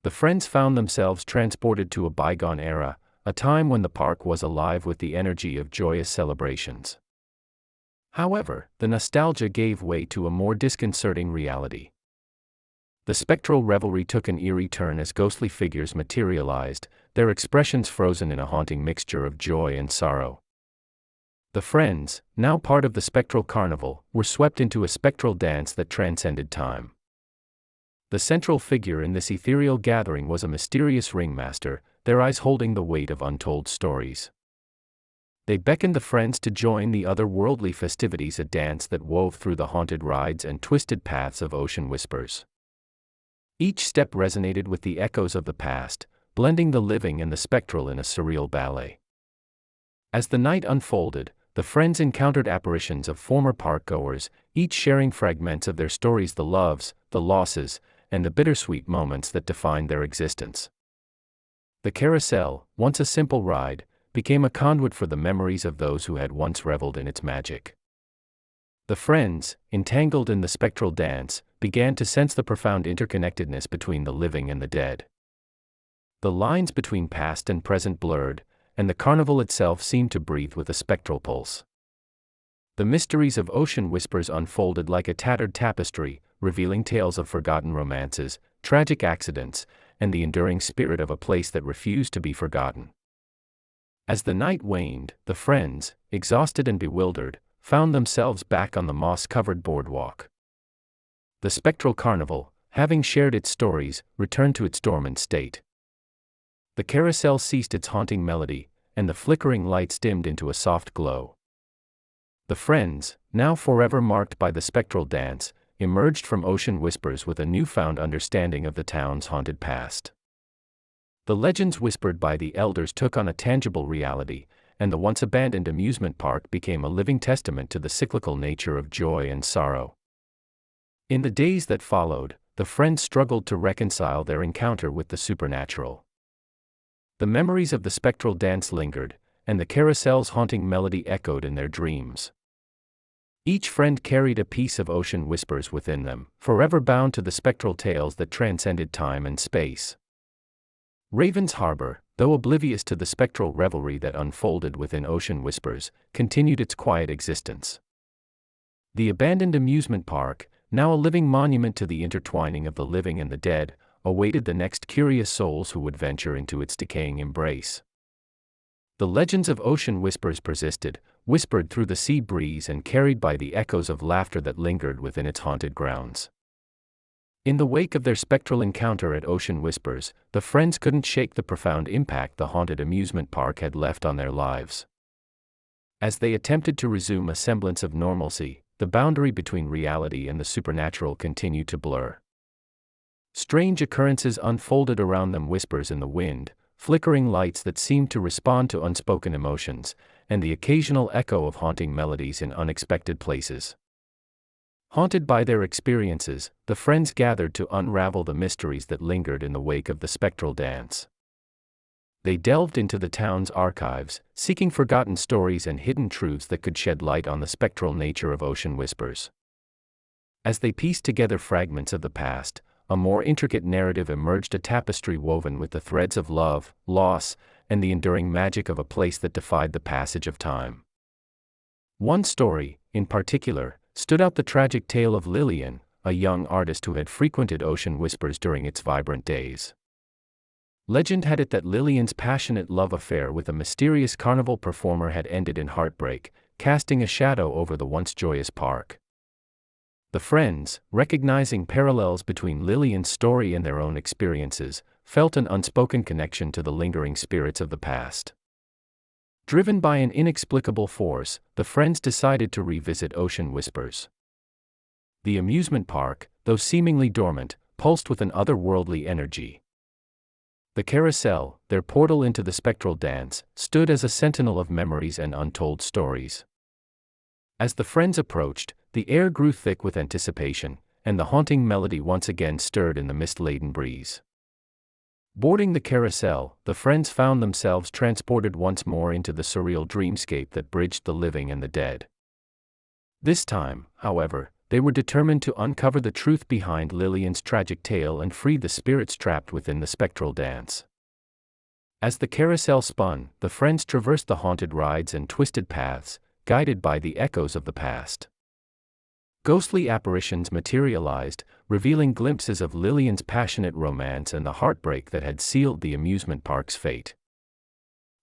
The friends found themselves transported to a bygone era, a time when the park was alive with the energy of joyous celebrations. However, the nostalgia gave way to a more disconcerting reality. The spectral revelry took an eerie turn as ghostly figures materialized, their expressions frozen in a haunting mixture of joy and sorrow. The friends, now part of the spectral carnival, were swept into a spectral dance that transcended time. The central figure in this ethereal gathering was a mysterious ringmaster, their eyes holding the weight of untold stories. They beckoned the friends to join the otherworldly festivities, a dance that wove through the haunted rides and twisted paths of Ocean Whispers. Each step resonated with the echoes of the past, blending the living and the spectral in a surreal ballet. As the night unfolded, the friends encountered apparitions of former park-goers, each sharing fragments of their stories, the loves, the losses, and the bittersweet moments that defined their existence. The carousel, once a simple ride, became a conduit for the memories of those who had once reveled in its magic. The friends, entangled in the spectral dance, began to sense the profound interconnectedness between the living and the dead. The lines between past and present blurred, and the carnival itself seemed to breathe with a spectral pulse. The mysteries of Ocean Whispers unfolded like a tattered tapestry, revealing tales of forgotten romances, tragic accidents, and the enduring spirit of a place that refused to be forgotten. As the night waned, the friends, exhausted and bewildered, found themselves back on the moss-covered boardwalk. The spectral carnival, having shared its stories, returned to its dormant state. The carousel ceased its haunting melody, and the flickering lights dimmed into a soft glow. The friends, now forever marked by the spectral dance, emerged from Ocean Whispers with a newfound understanding of the town's haunted past. The legends whispered by the elders took on a tangible reality, and the once abandoned amusement park became a living testament to the cyclical nature of joy and sorrow. In the days that followed, the friends struggled to reconcile their encounter with the supernatural. The memories of the spectral dance lingered, and the carousel's haunting melody echoed in their dreams. Each friend carried a piece of Ocean Whispers within them, forever bound to the spectral tales that transcended time and space. Raven's Harbor, though oblivious to the spectral revelry that unfolded within Ocean Whispers, continued its quiet existence. The abandoned amusement park, now a living monument to the intertwining of the living and the dead, awaited the next curious souls who would venture into its decaying embrace. The legends of Ocean Whispers persisted, whispered through the sea breeze and carried by the echoes of laughter that lingered within its haunted grounds. In the wake of their spectral encounter at Ocean Whispers, the friends couldn't shake the profound impact the haunted amusement park had left on their lives. As they attempted to resume a semblance of normalcy, the boundary between reality and the supernatural continued to blur. Strange occurrences unfolded around them, whispers in the wind, flickering lights that seemed to respond to unspoken emotions, and the occasional echo of haunting melodies in unexpected places. Haunted by their experiences, the friends gathered to unravel the mysteries that lingered in the wake of the spectral dance. They delved into the town's archives, seeking forgotten stories and hidden truths that could shed light on the spectral nature of ocean whispers. As they pieced together fragments of the past, a more intricate narrative emerged, a tapestry woven with the threads of love, loss, and the enduring magic of a place that defied the passage of time. One story, in particular, stood out: the tragic tale of Lillian, a young artist who had frequented Ocean Whispers during its vibrant days. Legend had it that Lillian's passionate love affair with a mysterious carnival performer had ended in heartbreak, casting a shadow over the once joyous park. The friends, recognizing parallels between Lillian's story and their own experiences, felt an unspoken connection to the lingering spirits of the past. Driven by an inexplicable force, the friends decided to revisit Ocean Whispers. The amusement park, though seemingly dormant, pulsed with an otherworldly energy. The carousel, their portal into the spectral dance, stood as a sentinel of memories and untold stories. As the friends approached, the air grew thick with anticipation, and the haunting melody once again stirred in the mist-laden breeze. Boarding the carousel, the friends found themselves transported once more into the surreal dreamscape that bridged the living and the dead. This time, however, they were determined to uncover the truth behind Lillian's tragic tale and free the spirits trapped within the spectral dance. As the carousel spun, the friends traversed the haunted rides and twisted paths, guided by the echoes of the past. Ghostly apparitions materialized, revealing glimpses of Lillian's passionate romance and the heartbreak that had sealed the amusement park's fate.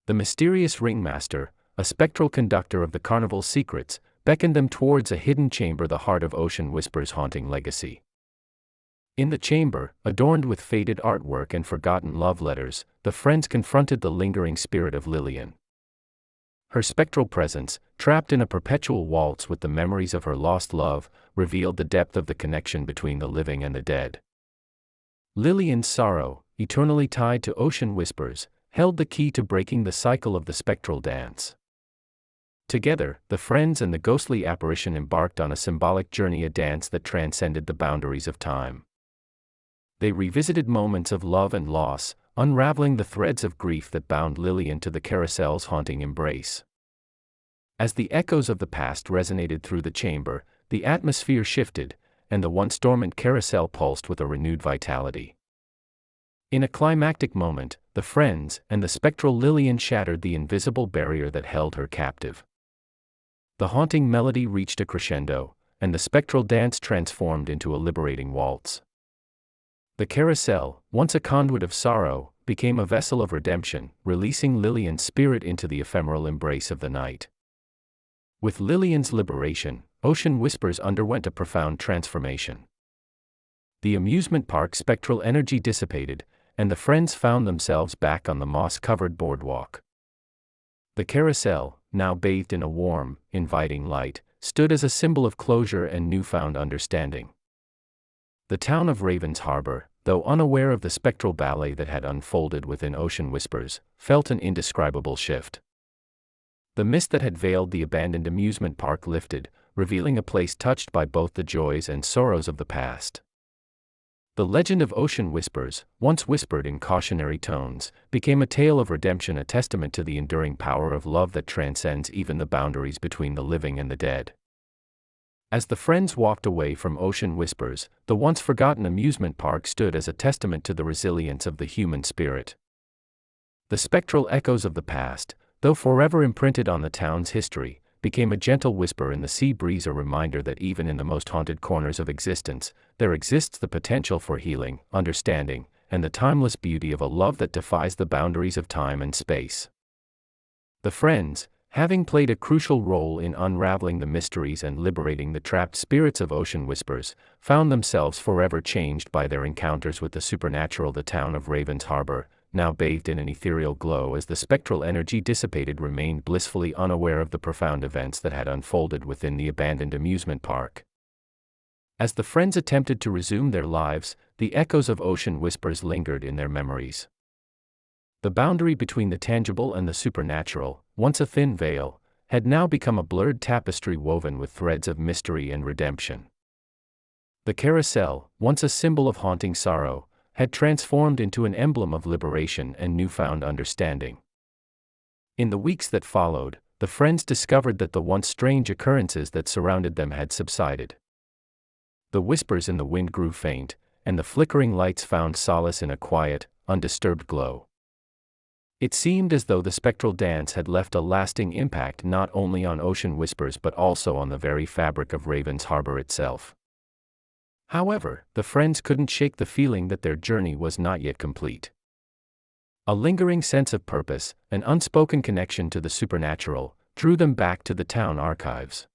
The mysterious ringmaster, a spectral conductor of the carnival's secrets, beckoned them towards a hidden chamber, the heart of Ocean Whispers' haunting legacy. In the chamber, adorned with faded artwork and forgotten love letters, the friends confronted the lingering spirit of Lillian. Her spectral presence, trapped in a perpetual waltz with the memories of her lost love, revealed the depth of the connection between the living and the dead. Lillian's sorrow, eternally tied to Ocean Whispers, held the key to breaking the cycle of the spectral dance. Together, the friends and the ghostly apparition embarked on a symbolic journey, a dance that transcended the boundaries of time. They revisited moments of love and loss, unraveling the threads of grief that bound Lillian to the carousel's haunting embrace. As the echoes of the past resonated through the chamber, the atmosphere shifted, and the once dormant carousel pulsed with a renewed vitality. In a climactic moment, the friends and the spectral Lillian shattered the invisible barrier that held her captive. The haunting melody reached a crescendo, and the spectral dance transformed into a liberating waltz. The carousel, once a conduit of sorrow, became a vessel of redemption, releasing Lillian's spirit into the ephemeral embrace of the night. With Lillian's liberation, Ocean Whispers underwent a profound transformation. The amusement park's spectral energy dissipated, and the friends found themselves back on the moss-covered boardwalk. The carousel, now bathed in a warm, inviting light, stood as a symbol of closure and newfound understanding. The town of Raven's Harbor, though unaware of the spectral ballet that had unfolded within Ocean Whispers, felt an indescribable shift. The mist that had veiled the abandoned amusement park lifted, revealing a place touched by both the joys and sorrows of the past. The legend of Ocean Whispers, once whispered in cautionary tones, became a tale of redemption, a testament to the enduring power of love that transcends even the boundaries between the living and the dead. As the friends walked away from Ocean Whispers, the once forgotten amusement park stood as a testament to the resilience of the human spirit. The spectral echoes of the past, though forever imprinted on the town's history, became a gentle whisper in the sea breeze, a reminder that even in the most haunted corners of existence, there exists the potential for healing, understanding, and the timeless beauty of a love that defies the boundaries of time and space. The friends, having played a crucial role in unraveling the mysteries and liberating the trapped spirits of Ocean Whispers, found themselves forever changed by their encounters with the supernatural. The town of Raven's Harbor, now bathed in an ethereal glow as the spectral energy dissipated, remained blissfully unaware of the profound events that had unfolded within the abandoned amusement park. As the friends attempted to resume their lives, the echoes of Ocean Whispers lingered in their memories. The boundary between the tangible and the supernatural, once a thin veil, had now become a blurred tapestry woven with threads of mystery and redemption. The carousel, once a symbol of haunting sorrow, had transformed into an emblem of liberation and newfound understanding. In the weeks that followed, the friends discovered that the once strange occurrences that surrounded them had subsided. The whispers in the wind grew faint, and the flickering lights found solace in a quiet, undisturbed glow. It seemed as though the spectral dance had left a lasting impact not only on ocean whispers but also on the very fabric of Raven's Harbor itself. However, the friends couldn't shake the feeling that their journey was not yet complete. A lingering sense of purpose, an unspoken connection to the supernatural, drew them back to the town archives.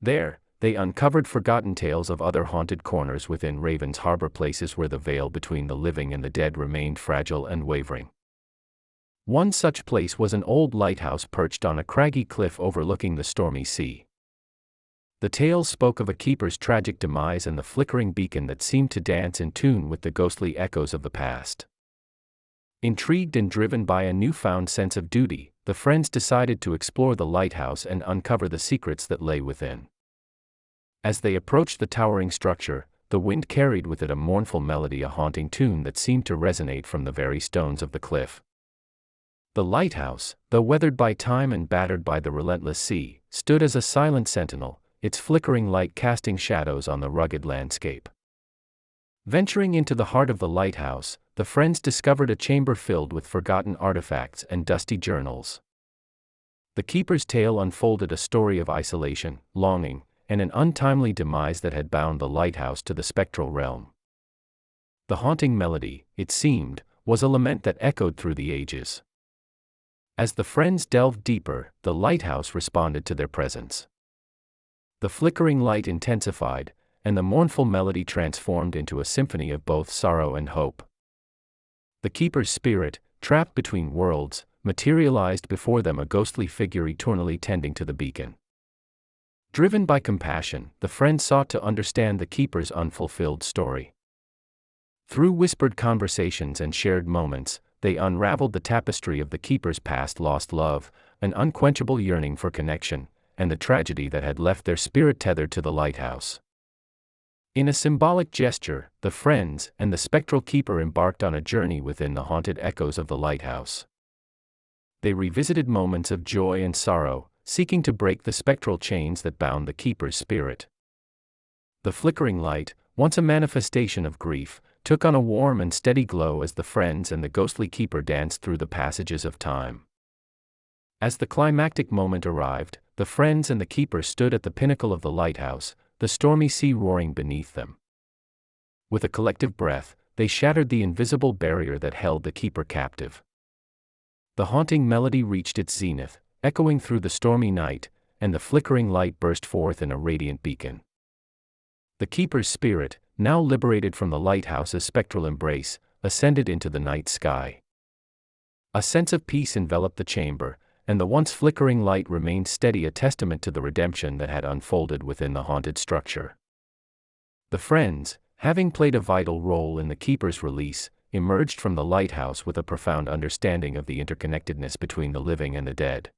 There, they uncovered forgotten tales of other haunted corners within Raven's Harbor, places where the veil between the living and the dead remained fragile and wavering. One such place was an old lighthouse perched on a craggy cliff overlooking the stormy sea. The tales spoke of a keeper's tragic demise and the flickering beacon that seemed to dance in tune with the ghostly echoes of the past. Intrigued and driven by a newfound sense of duty, the friends decided to explore the lighthouse and uncover the secrets that lay within. As they approached the towering structure, the wind carried with it a mournful melody, a haunting tune that seemed to resonate from the very stones of the cliff. The lighthouse, though weathered by time and battered by the relentless sea, stood as a silent sentinel, its flickering light casting shadows on the rugged landscape. Venturing into the heart of the lighthouse, the friends discovered a chamber filled with forgotten artifacts and dusty journals. The keeper's tale unfolded a story of isolation, longing, and an untimely demise that had bound the lighthouse to the spectral realm. The haunting melody, it seemed, was a lament that echoed through the ages. As the friends delved deeper, the lighthouse responded to their presence. The flickering light intensified, and the mournful melody transformed into a symphony of both sorrow and hope. The keeper's spirit, trapped between worlds, materialized before them, a ghostly figure eternally tending to the beacon. Driven by compassion, the friends sought to understand the keeper's unfulfilled story. Through whispered conversations and shared moments, they unraveled the tapestry of the keeper's past, lost love, an unquenchable yearning for connection, and the tragedy that had left their spirit tethered to the lighthouse. In a symbolic gesture, the friends and the spectral keeper embarked on a journey within the haunted echoes of the lighthouse. They revisited moments of joy and sorrow, seeking to break the spectral chains that bound the keeper's spirit. The flickering light, once a manifestation of grief, took on a warm and steady glow as the friends and the ghostly keeper danced through the passages of time. As the climactic moment arrived, the friends and the keeper stood at the pinnacle of the lighthouse, the stormy sea roaring beneath them. With a collective breath, they shattered the invisible barrier that held the keeper captive. The haunting melody reached its zenith, echoing through the stormy night, and the flickering light burst forth in a radiant beacon. The keeper's spirit, now liberated from the lighthouse's spectral embrace, ascended into the night sky. A sense of peace enveloped the chamber, and the once flickering light remained steady, a testament to the redemption that had unfolded within the haunted structure. The friends, having played a vital role in the keeper's release, emerged from the lighthouse with a profound understanding of the interconnectedness between the living and the dead.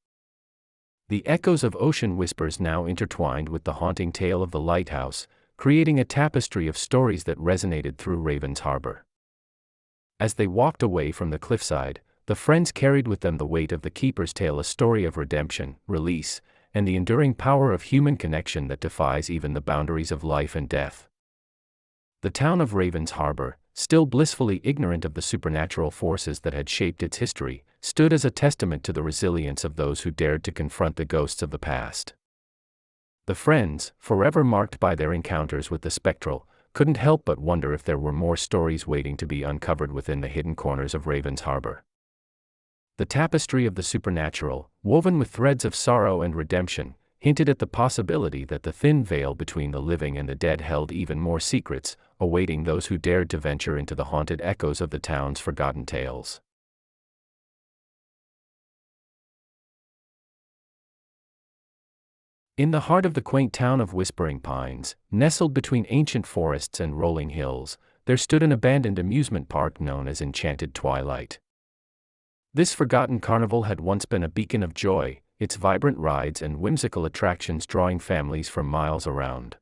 The echoes of ocean whispers now intertwined with the haunting tale of the lighthouse, creating a tapestry of stories that resonated through Raven's Harbor. As they walked away from the cliffside, the friends carried with them the weight of the keeper's tale, a story of redemption, release, and the enduring power of human connection that defies even the boundaries of life and death. The town of Raven's Harbor, still blissfully ignorant of the supernatural forces that had shaped its history, stood as a testament to the resilience of those who dared to confront the ghosts of the past. The friends, forever marked by their encounters with the spectral, couldn't help but wonder if there were more stories waiting to be uncovered within the hidden corners of Raven's Harbor. The tapestry of the supernatural, woven with threads of sorrow and redemption, hinted at the possibility that the thin veil between the living and the dead held even more secrets, awaiting those who dared to venture into the haunted echoes of the town's forgotten tales. In the heart of the quaint town of Whispering Pines, nestled between ancient forests and rolling hills, there stood an abandoned amusement park known as Enchanted Twilight. This forgotten carnival had once been a beacon of joy, its vibrant rides and whimsical attractions drawing families from miles around.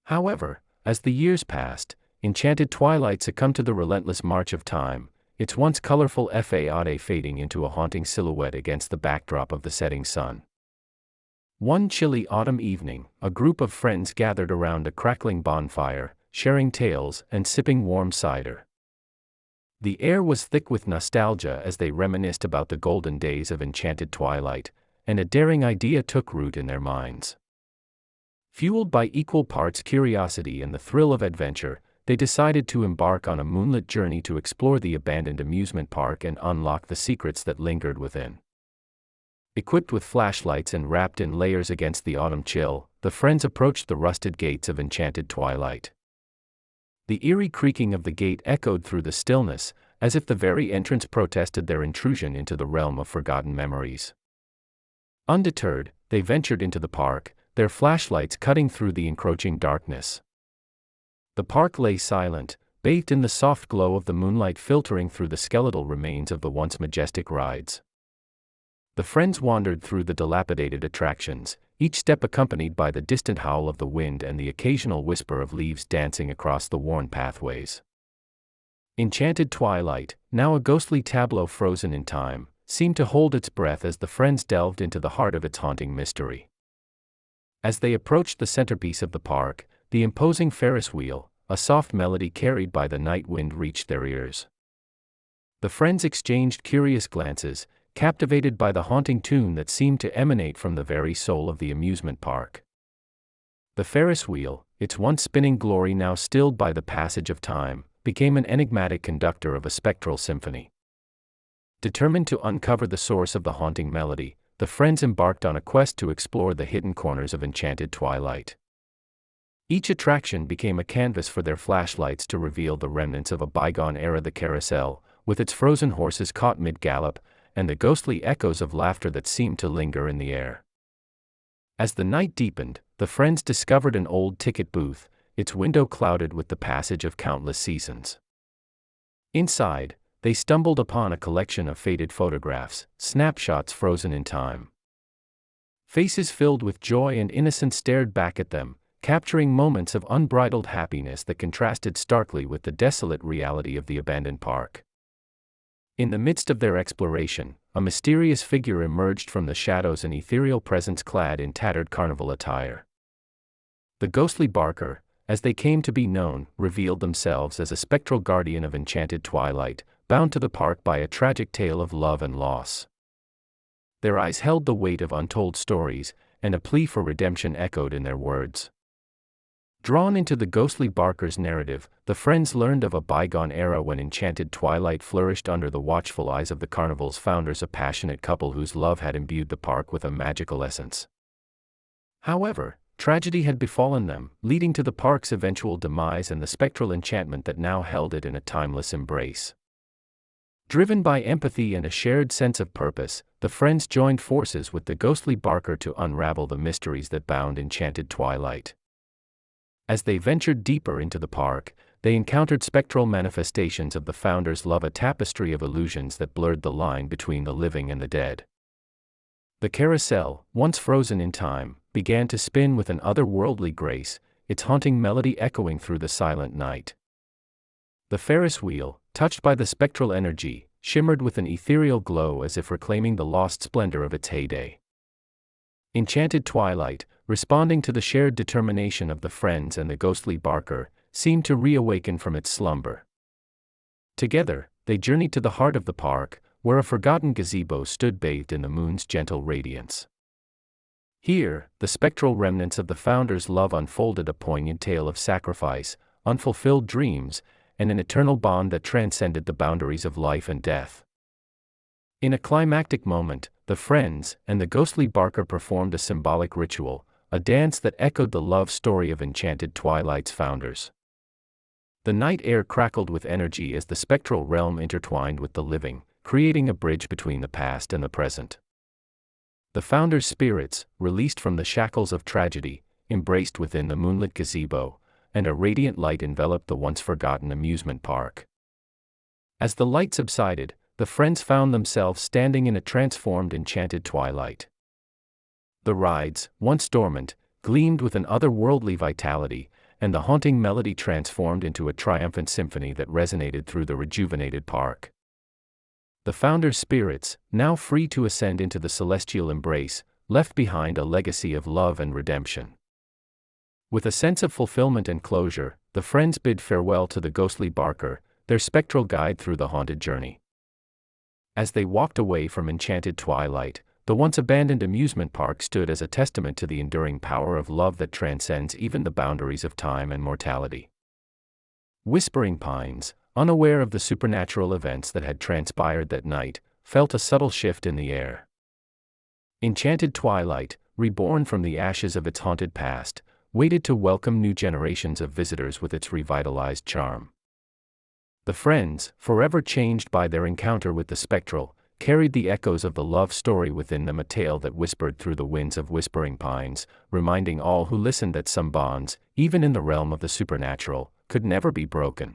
However, as the years passed, Enchanted Twilight succumbed to the relentless march of time, its once colorful facade fading into a haunting silhouette against the backdrop of the setting sun. One chilly autumn evening, a group of friends gathered around a crackling bonfire, sharing tales and sipping warm cider. The air was thick with nostalgia as they reminisced about the golden days of Enchanted Twilight, and a daring idea took root in their minds. Fueled by equal parts curiosity and the thrill of adventure, they decided to embark on a moonlit journey to explore the abandoned amusement park and unlock the secrets that lingered within. Equipped with flashlights and wrapped in layers against the autumn chill, the friends approached the rusted gates of Enchanted Twilight. The eerie creaking of the gate echoed through the stillness, as if the very entrance protested their intrusion into the realm of forgotten memories. Undeterred, they ventured into the park, their flashlights cutting through the encroaching darkness. The park lay silent, bathed in the soft glow of the moonlight filtering through the skeletal remains of the once majestic rides. The friends wandered through the dilapidated attractions, each step accompanied by the distant howl of the wind and the occasional whisper of leaves dancing across the worn pathways. Enchanted Twilight, now a ghostly tableau frozen in time, seemed to hold its breath as the friends delved into the heart of its haunting mystery. As they approached the centerpiece of the park, the imposing Ferris wheel, a soft melody carried by the night wind reached their ears. The friends exchanged curious glances, captivated by the haunting tune that seemed to emanate from the very soul of the amusement park. The Ferris wheel, its once spinning glory now stilled by the passage of time, became an enigmatic conductor of a spectral symphony. Determined to uncover the source of the haunting melody, the friends embarked on a quest to explore the hidden corners of Enchanted Twilight. Each attraction became a canvas for their flashlights to reveal the remnants of a bygone era: the carousel, with its frozen horses caught mid-gallop, and the ghostly echoes of laughter that seemed to linger in the air. As the night deepened, the friends discovered an old ticket booth, its window clouded with the passage of countless seasons. Inside, they stumbled upon a collection of faded photographs, snapshots frozen in time. Faces filled with joy and innocence stared back at them, capturing moments of unbridled happiness that contrasted starkly with the desolate reality of the abandoned park. In the midst of their exploration, a mysterious figure emerged from the shadows, an ethereal presence clad in tattered carnival attire. The ghostly Barker, as they came to be known, revealed themselves as a spectral guardian of Enchanted Twilight, bound to the park by a tragic tale of love and loss. Their eyes held the weight of untold stories, and a plea for redemption echoed in their words. Drawn into the ghostly Barker's narrative, the friends learned of a bygone era when Enchanted Twilight flourished under the watchful eyes of the carnival's founders, a passionate couple whose love had imbued the park with a magical essence. However, tragedy had befallen them, leading to the park's eventual demise and the spectral enchantment that now held it in a timeless embrace. Driven by empathy and a shared sense of purpose, the friends joined forces with the ghostly Barker to unravel the mysteries that bound Enchanted Twilight. As they ventured deeper into the park, they encountered spectral manifestations of the founders' love, a tapestry of illusions that blurred the line between the living and the dead. The carousel, once frozen in time, began to spin with an otherworldly grace, its haunting melody echoing through the silent night. The Ferris wheel, touched by the spectral energy, shimmered with an ethereal glow as if reclaiming the lost splendor of its heyday. Enchanted Twilight, responding to the shared determination of the friends and the ghostly Barker, seemed to reawaken from its slumber. Together, they journeyed to the heart of the park, where a forgotten gazebo stood bathed in the moon's gentle radiance. Here, the spectral remnants of the founders' love unfolded, a poignant tale of sacrifice, unfulfilled dreams, and an eternal bond that transcended the boundaries of life and death. In a climactic moment, the friends and the ghostly Barker performed a symbolic ritual, a dance that echoed the love story of Enchanted Twilight's founders. The night air crackled with energy as the spectral realm intertwined with the living, creating a bridge between the past and the present. The founders' spirits, released from the shackles of tragedy, embraced within the moonlit gazebo, and a radiant light enveloped the once forgotten amusement park. As the light subsided, the friends found themselves standing in a transformed Enchanted Twilight. The rides, once dormant, gleamed with an otherworldly vitality, and the haunting melody transformed into a triumphant symphony that resonated through the rejuvenated park. The founders' spirits, now free to ascend into the celestial embrace, left behind a legacy of love and redemption. With a sense of fulfillment and closure, the friends bid farewell to the ghostly Barker, their spectral guide through the haunted journey. As they walked away from enchanted twilight, the once abandoned amusement park stood as a testament to the enduring power of love that transcends even the boundaries of time and mortality. Whispering Pines, unaware of the supernatural events that had transpired that night, felt a subtle shift in the air. Enchanted Twilight, reborn from the ashes of its haunted past, waited to welcome new generations of visitors with its revitalized charm. The friends, forever changed by their encounter with the spectral, carried the echoes of the love story within them, a tale that whispered through the winds of Whispering Pines, reminding all who listened that some bonds, even in the realm of the supernatural, could never be broken.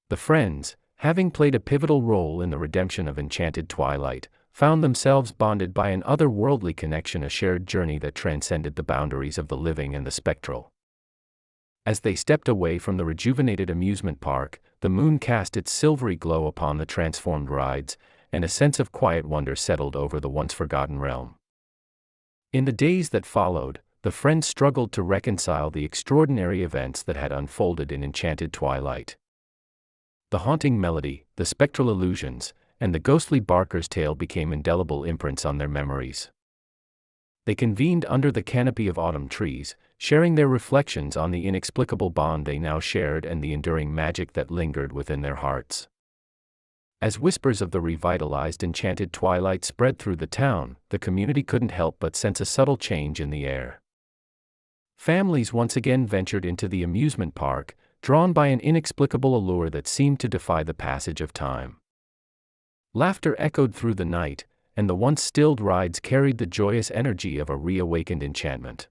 The friends, having played a pivotal role in the redemption of Enchanted Twilight, found themselves bonded by an otherworldly connection, a shared journey that transcended the boundaries of the living and the spectral. As they stepped away from the rejuvenated amusement park, the moon cast its silvery glow upon the transformed rides, and a sense of quiet wonder settled over the once-forgotten realm. In the days that followed, the friends struggled to reconcile the extraordinary events that had unfolded in Enchanted Twilight. The haunting melody, the spectral illusions, and the ghostly Barker's tale became indelible imprints on their memories. They convened under the canopy of autumn trees, sharing their reflections on the inexplicable bond they now shared and the enduring magic that lingered within their hearts. As whispers of the revitalized Enchanted Twilight spread through the town, the community couldn't help but sense a subtle change in the air. Families once again ventured into the amusement park, drawn by an inexplicable allure that seemed to defy the passage of time. Laughter echoed through the night, and the once stilled rides carried the joyous energy of a reawakened enchantment.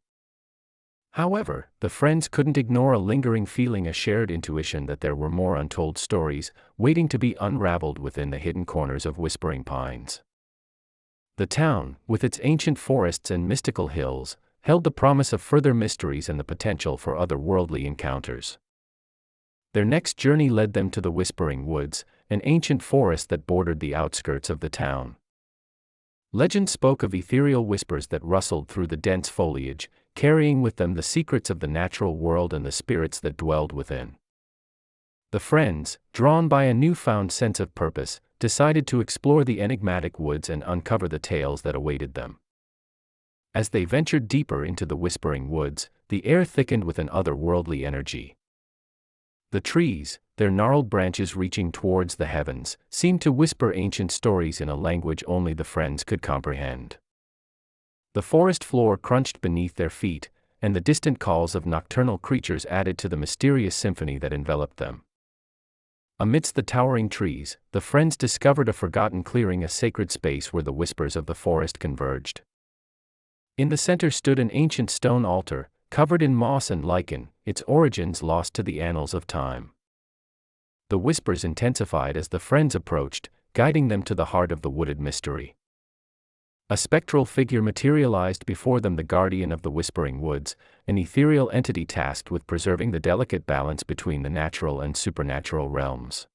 However, the friends couldn't ignore a lingering feeling, a shared intuition that there were more untold stories, waiting to be unraveled within the hidden corners of Whispering Pines. The town, with its ancient forests and mystical hills, held the promise of further mysteries and the potential for otherworldly encounters. Their next journey led them to the Whispering Woods, an ancient forest that bordered the outskirts of the town. Legend spoke of ethereal whispers that rustled through the dense foliage, carrying with them the secrets of the natural world and the spirits that dwelled within. The friends, drawn by a newfound sense of purpose, decided to explore the enigmatic woods and uncover the tales that awaited them. As they ventured deeper into the Whispering Woods, the air thickened with an otherworldly energy. The trees, their gnarled branches reaching towards the heavens, seemed to whisper ancient stories in a language only the friends could comprehend. The forest floor crunched beneath their feet, and the distant calls of nocturnal creatures added to the mysterious symphony that enveloped them. Amidst the towering trees, the friends discovered a forgotten clearing, a sacred space where the whispers of the forest converged. In the center stood an ancient stone altar, covered in moss and lichen, its origins lost to the annals of time. The whispers intensified as the friends approached, guiding them to the heart of the wooded mystery. A spectral figure materialized before them, the guardian of the Whispering Woods, an ethereal entity tasked with preserving the delicate balance between the natural and supernatural realms.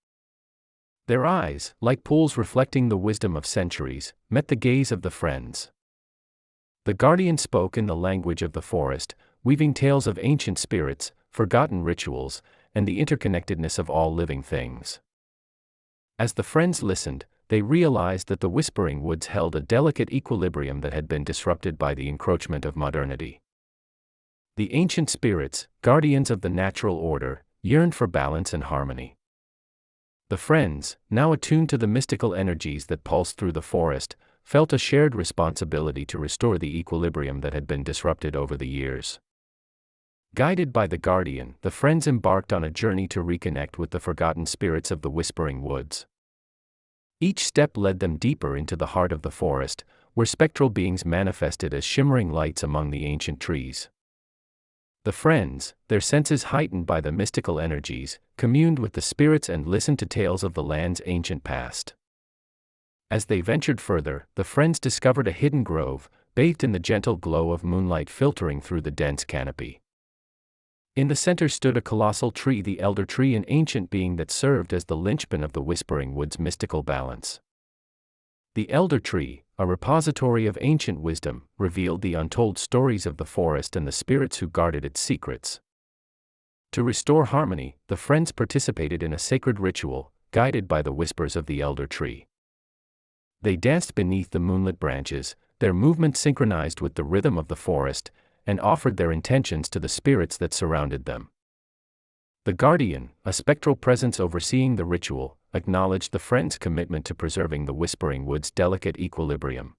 Their eyes, like pools reflecting the wisdom of centuries, met the gaze of the friends. The guardian spoke in the language of the forest, weaving tales of ancient spirits, forgotten rituals, and the interconnectedness of all living things. As the friends listened, they realized that the Whispering Woods held a delicate equilibrium that had been disrupted by the encroachment of modernity. The ancient spirits, guardians of the natural order, yearned for balance and harmony. The friends, now attuned to the mystical energies that pulsed through the forest, felt a shared responsibility to restore the equilibrium that had been disrupted over the years. Guided by the guardian, the friends embarked on a journey to reconnect with the forgotten spirits of the Whispering Woods. Each step led them deeper into the heart of the forest, where spectral beings manifested as shimmering lights among the ancient trees. The friends, their senses heightened by the mystical energies, communed with the spirits and listened to tales of the land's ancient past. As they ventured further, the friends discovered a hidden grove, bathed in the gentle glow of moonlight filtering through the dense canopy. In the center stood a colossal tree, the elder tree, an ancient being that served as the linchpin of the Whispering Wood's mystical balance. The elder tree, a repository of ancient wisdom, revealed the untold stories of the forest and the spirits who guarded its secrets. To restore harmony, the friends participated in a sacred ritual, guided by the whispers of the elder tree. They danced beneath the moonlit branches, their movement synchronized with the rhythm of the forest, and offered their intentions to the spirits that surrounded them. The guardian, a spectral presence overseeing the ritual, acknowledged the friends' commitment to preserving the Whispering Wood's delicate equilibrium.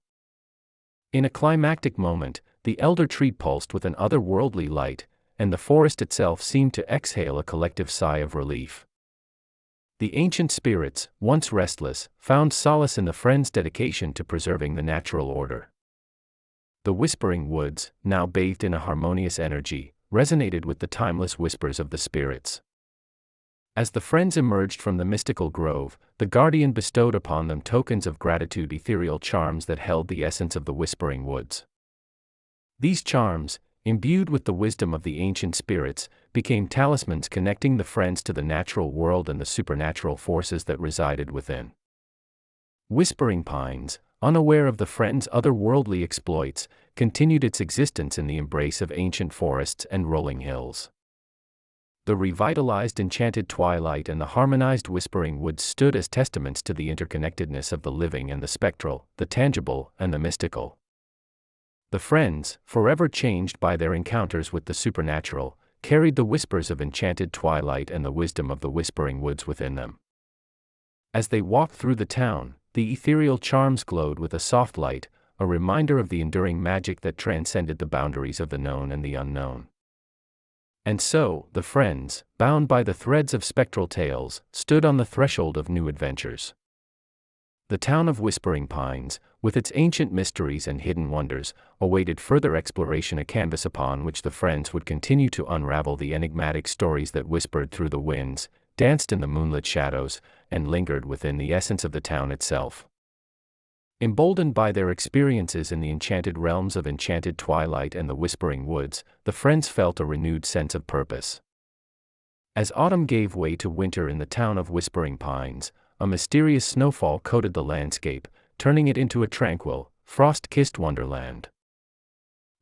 In a climactic moment, the elder tree pulsed with an otherworldly light, and the forest itself seemed to exhale a collective sigh of relief. The ancient spirits, once restless, found solace in the friends' dedication to preserving the natural order. The Whispering Woods, now bathed in a harmonious energy, resonated with the timeless whispers of the spirits. As the friends emerged from the mystical grove, the guardian bestowed upon them tokens of gratitude, ethereal charms that held the essence of the Whispering Woods. These charms, imbued with the wisdom of the ancient spirits, became talismans connecting the friends to the natural world and the supernatural forces that resided within. Whispering Pines, unaware of the friends' otherworldly exploits, continued its existence in the embrace of ancient forests and rolling hills. The revitalized enchanted twilight and the harmonized Whispering Woods stood as testaments to the interconnectedness of the living and the spectral, the tangible and the mystical. The friends, forever changed by their encounters with the supernatural, carried the whispers of enchanted twilight and the wisdom of the Whispering Woods within them. As they walked through the town, the ethereal charms glowed with a soft light, a reminder of the enduring magic that transcended the boundaries of the known and the unknown. And so, the friends, bound by the threads of spectral tales, stood on the threshold of new adventures. The town of Whispering Pines, with its ancient mysteries and hidden wonders, awaited further exploration, a canvas upon which the friends would continue to unravel the enigmatic stories that whispered through the winds, danced in the moonlit shadows, and lingered within the essence of the town itself. Emboldened by their experiences in the enchanted realms of enchanted twilight and the Whispering Woods, the friends felt a renewed sense of purpose. As autumn gave way to winter in the town of Whispering Pines, a mysterious snowfall coated the landscape, turning it into a tranquil, frost-kissed wonderland.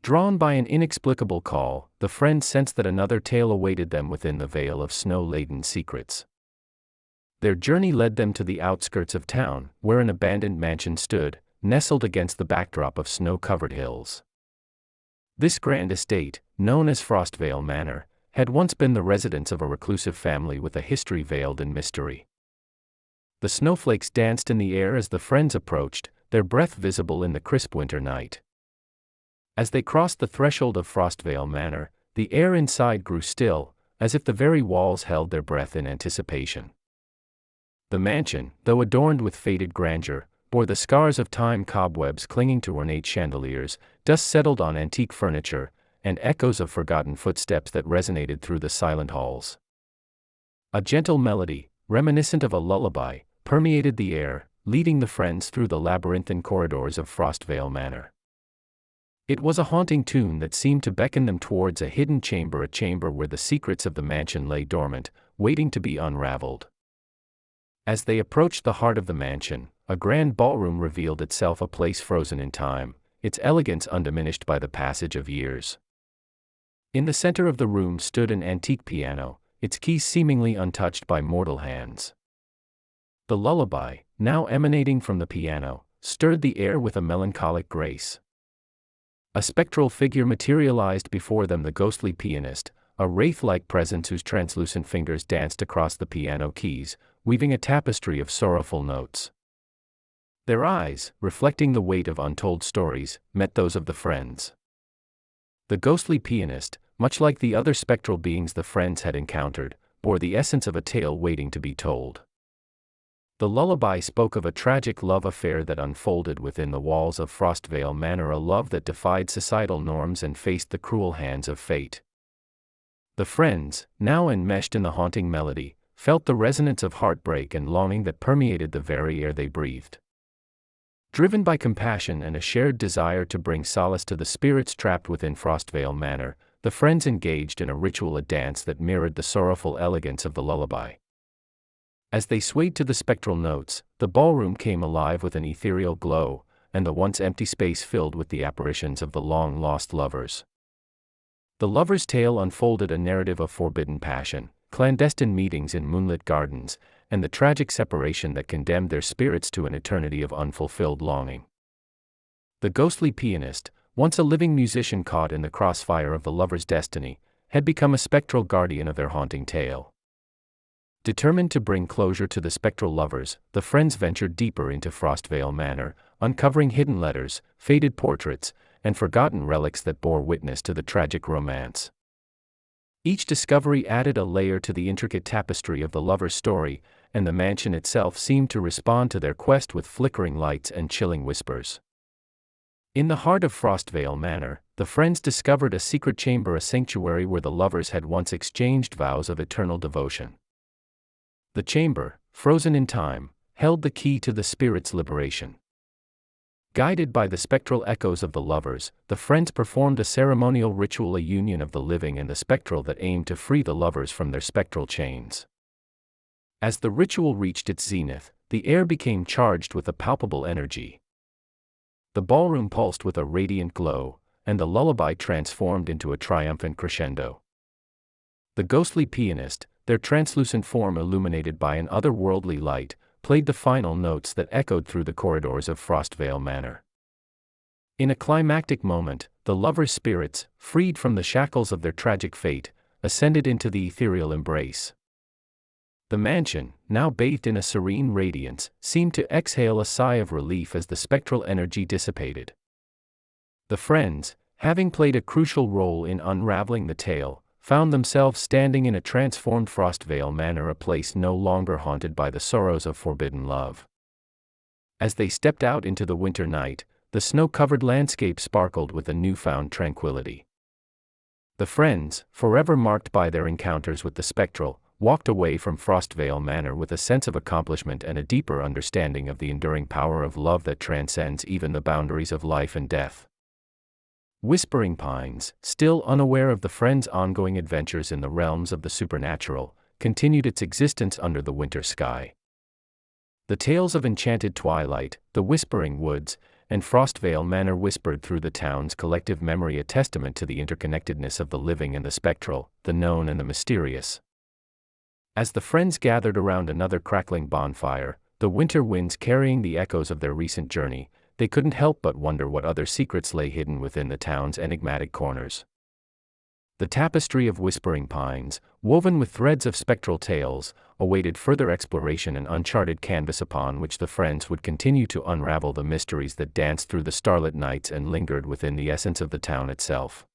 Drawn by an inexplicable call, the friends sensed that another tale awaited them within the veil of snow-laden secrets. Their journey led them to the outskirts of town, where an abandoned mansion stood, nestled against the backdrop of snow-covered hills. This grand estate, known as Frostvale Manor, had once been the residence of a reclusive family with a history veiled in mystery. The snowflakes danced in the air as the friends approached, their breath visible in the crisp winter night. As they crossed the threshold of Frostvale Manor, the air inside grew still, as if the very walls held their breath in anticipation. The mansion, though adorned with faded grandeur, bore the scars of time, cobwebs clinging to ornate chandeliers, dust settled on antique furniture, and echoes of forgotten footsteps that resonated through the silent halls. A gentle melody, reminiscent of a lullaby, permeated the air, leading the friends through the labyrinthine corridors of Frostvale Manor. It was a haunting tune that seemed to beckon them towards a hidden chamber, a chamber where the secrets of the mansion lay dormant, waiting to be unraveled. As they approached the heart of the mansion, a grand ballroom revealed itself, a place frozen in time, its elegance undiminished by the passage of years. In the center of the room stood an antique piano, its keys seemingly untouched by mortal hands. The lullaby, now emanating from the piano, stirred the air with a melancholic grace. A spectral figure materialized before them, the ghostly pianist, a wraith-like presence whose translucent fingers danced across the piano keys, weaving a tapestry of sorrowful notes. Their eyes, reflecting the weight of untold stories, met those of the friends. The ghostly pianist, much like the other spectral beings the friends had encountered, bore the essence of a tale waiting to be told. The lullaby spoke of a tragic love affair that unfolded within the walls of Frostvale Manor, a love that defied societal norms and faced the cruel hands of fate. The friends, now enmeshed in the haunting melody, felt the resonance of heartbreak and longing that permeated the very air they breathed. Driven by compassion and a shared desire to bring solace to the spirits trapped within Frostvale Manor, the friends engaged in a ritual dance that mirrored the sorrowful elegance of the lullaby. As they swayed to the spectral notes, the ballroom came alive with an ethereal glow, and the once empty space filled with the apparitions of the long-lost lovers. The Lover's Tale unfolded a narrative of forbidden passion, clandestine meetings in moonlit gardens, and the tragic separation that condemned their spirits to an eternity of unfulfilled longing. The ghostly pianist, once a living musician caught in the crossfire of the lover's destiny, had become a spectral guardian of their haunting tale. Determined to bring closure to the spectral lovers, the friends ventured deeper into Frostvale Manor, uncovering hidden letters, faded portraits, and forgotten relics that bore witness to the tragic romance. Each discovery added a layer to the intricate tapestry of the lover's story, and the mansion itself seemed to respond to their quest with flickering lights and chilling whispers. In the heart of Frostvale Manor, the friends discovered a secret chamber, a sanctuary where the lovers had once exchanged vows of eternal devotion. The chamber, frozen in time, held the key to the spirit's liberation. Guided by the spectral echoes of the lovers, the friends performed a ceremonial ritual, a union of the living and the spectral that aimed to free the lovers from their spectral chains. As the ritual reached its zenith, the air became charged with a palpable energy. The ballroom pulsed with a radiant glow, and the lullaby transformed into a triumphant crescendo. The ghostly pianist, their translucent form illuminated by an otherworldly light, played the final notes that echoed through the corridors of Frostvale Manor. In a climactic moment, the lovers' spirits, freed from the shackles of their tragic fate, ascended into the ethereal embrace. The mansion, now bathed in a serene radiance, seemed to exhale a sigh of relief as the spectral energy dissipated. The friends, having played a crucial role in unraveling the tale, found themselves standing in a transformed Frostvale Manor, a place no longer haunted by the sorrows of forbidden love. As they stepped out into the winter night, the snow-covered landscape sparkled with a newfound tranquility. The friends, forever marked by their encounters with the spectral, walked away from Frostvale Manor with a sense of accomplishment and a deeper understanding of the enduring power of love that transcends even the boundaries of life and death. Whispering Pines, still unaware of the friends' ongoing adventures in the realms of the supernatural, continued its existence under the winter sky. The tales of enchanted twilight, the whispering woods, and Frostvale Manor whispered through the town's collective memory, a testament to the interconnectedness of the living and the spectral, the known and the mysterious. As the friends gathered around another crackling bonfire, the winter winds carrying the echoes of their recent journey, they couldn't help but wonder what other secrets lay hidden within the town's enigmatic corners. The tapestry of whispering pines, woven with threads of spectral tales, awaited further exploration, an uncharted canvas upon which the friends would continue to unravel the mysteries that danced through the starlit nights and lingered within the essence of the town itself.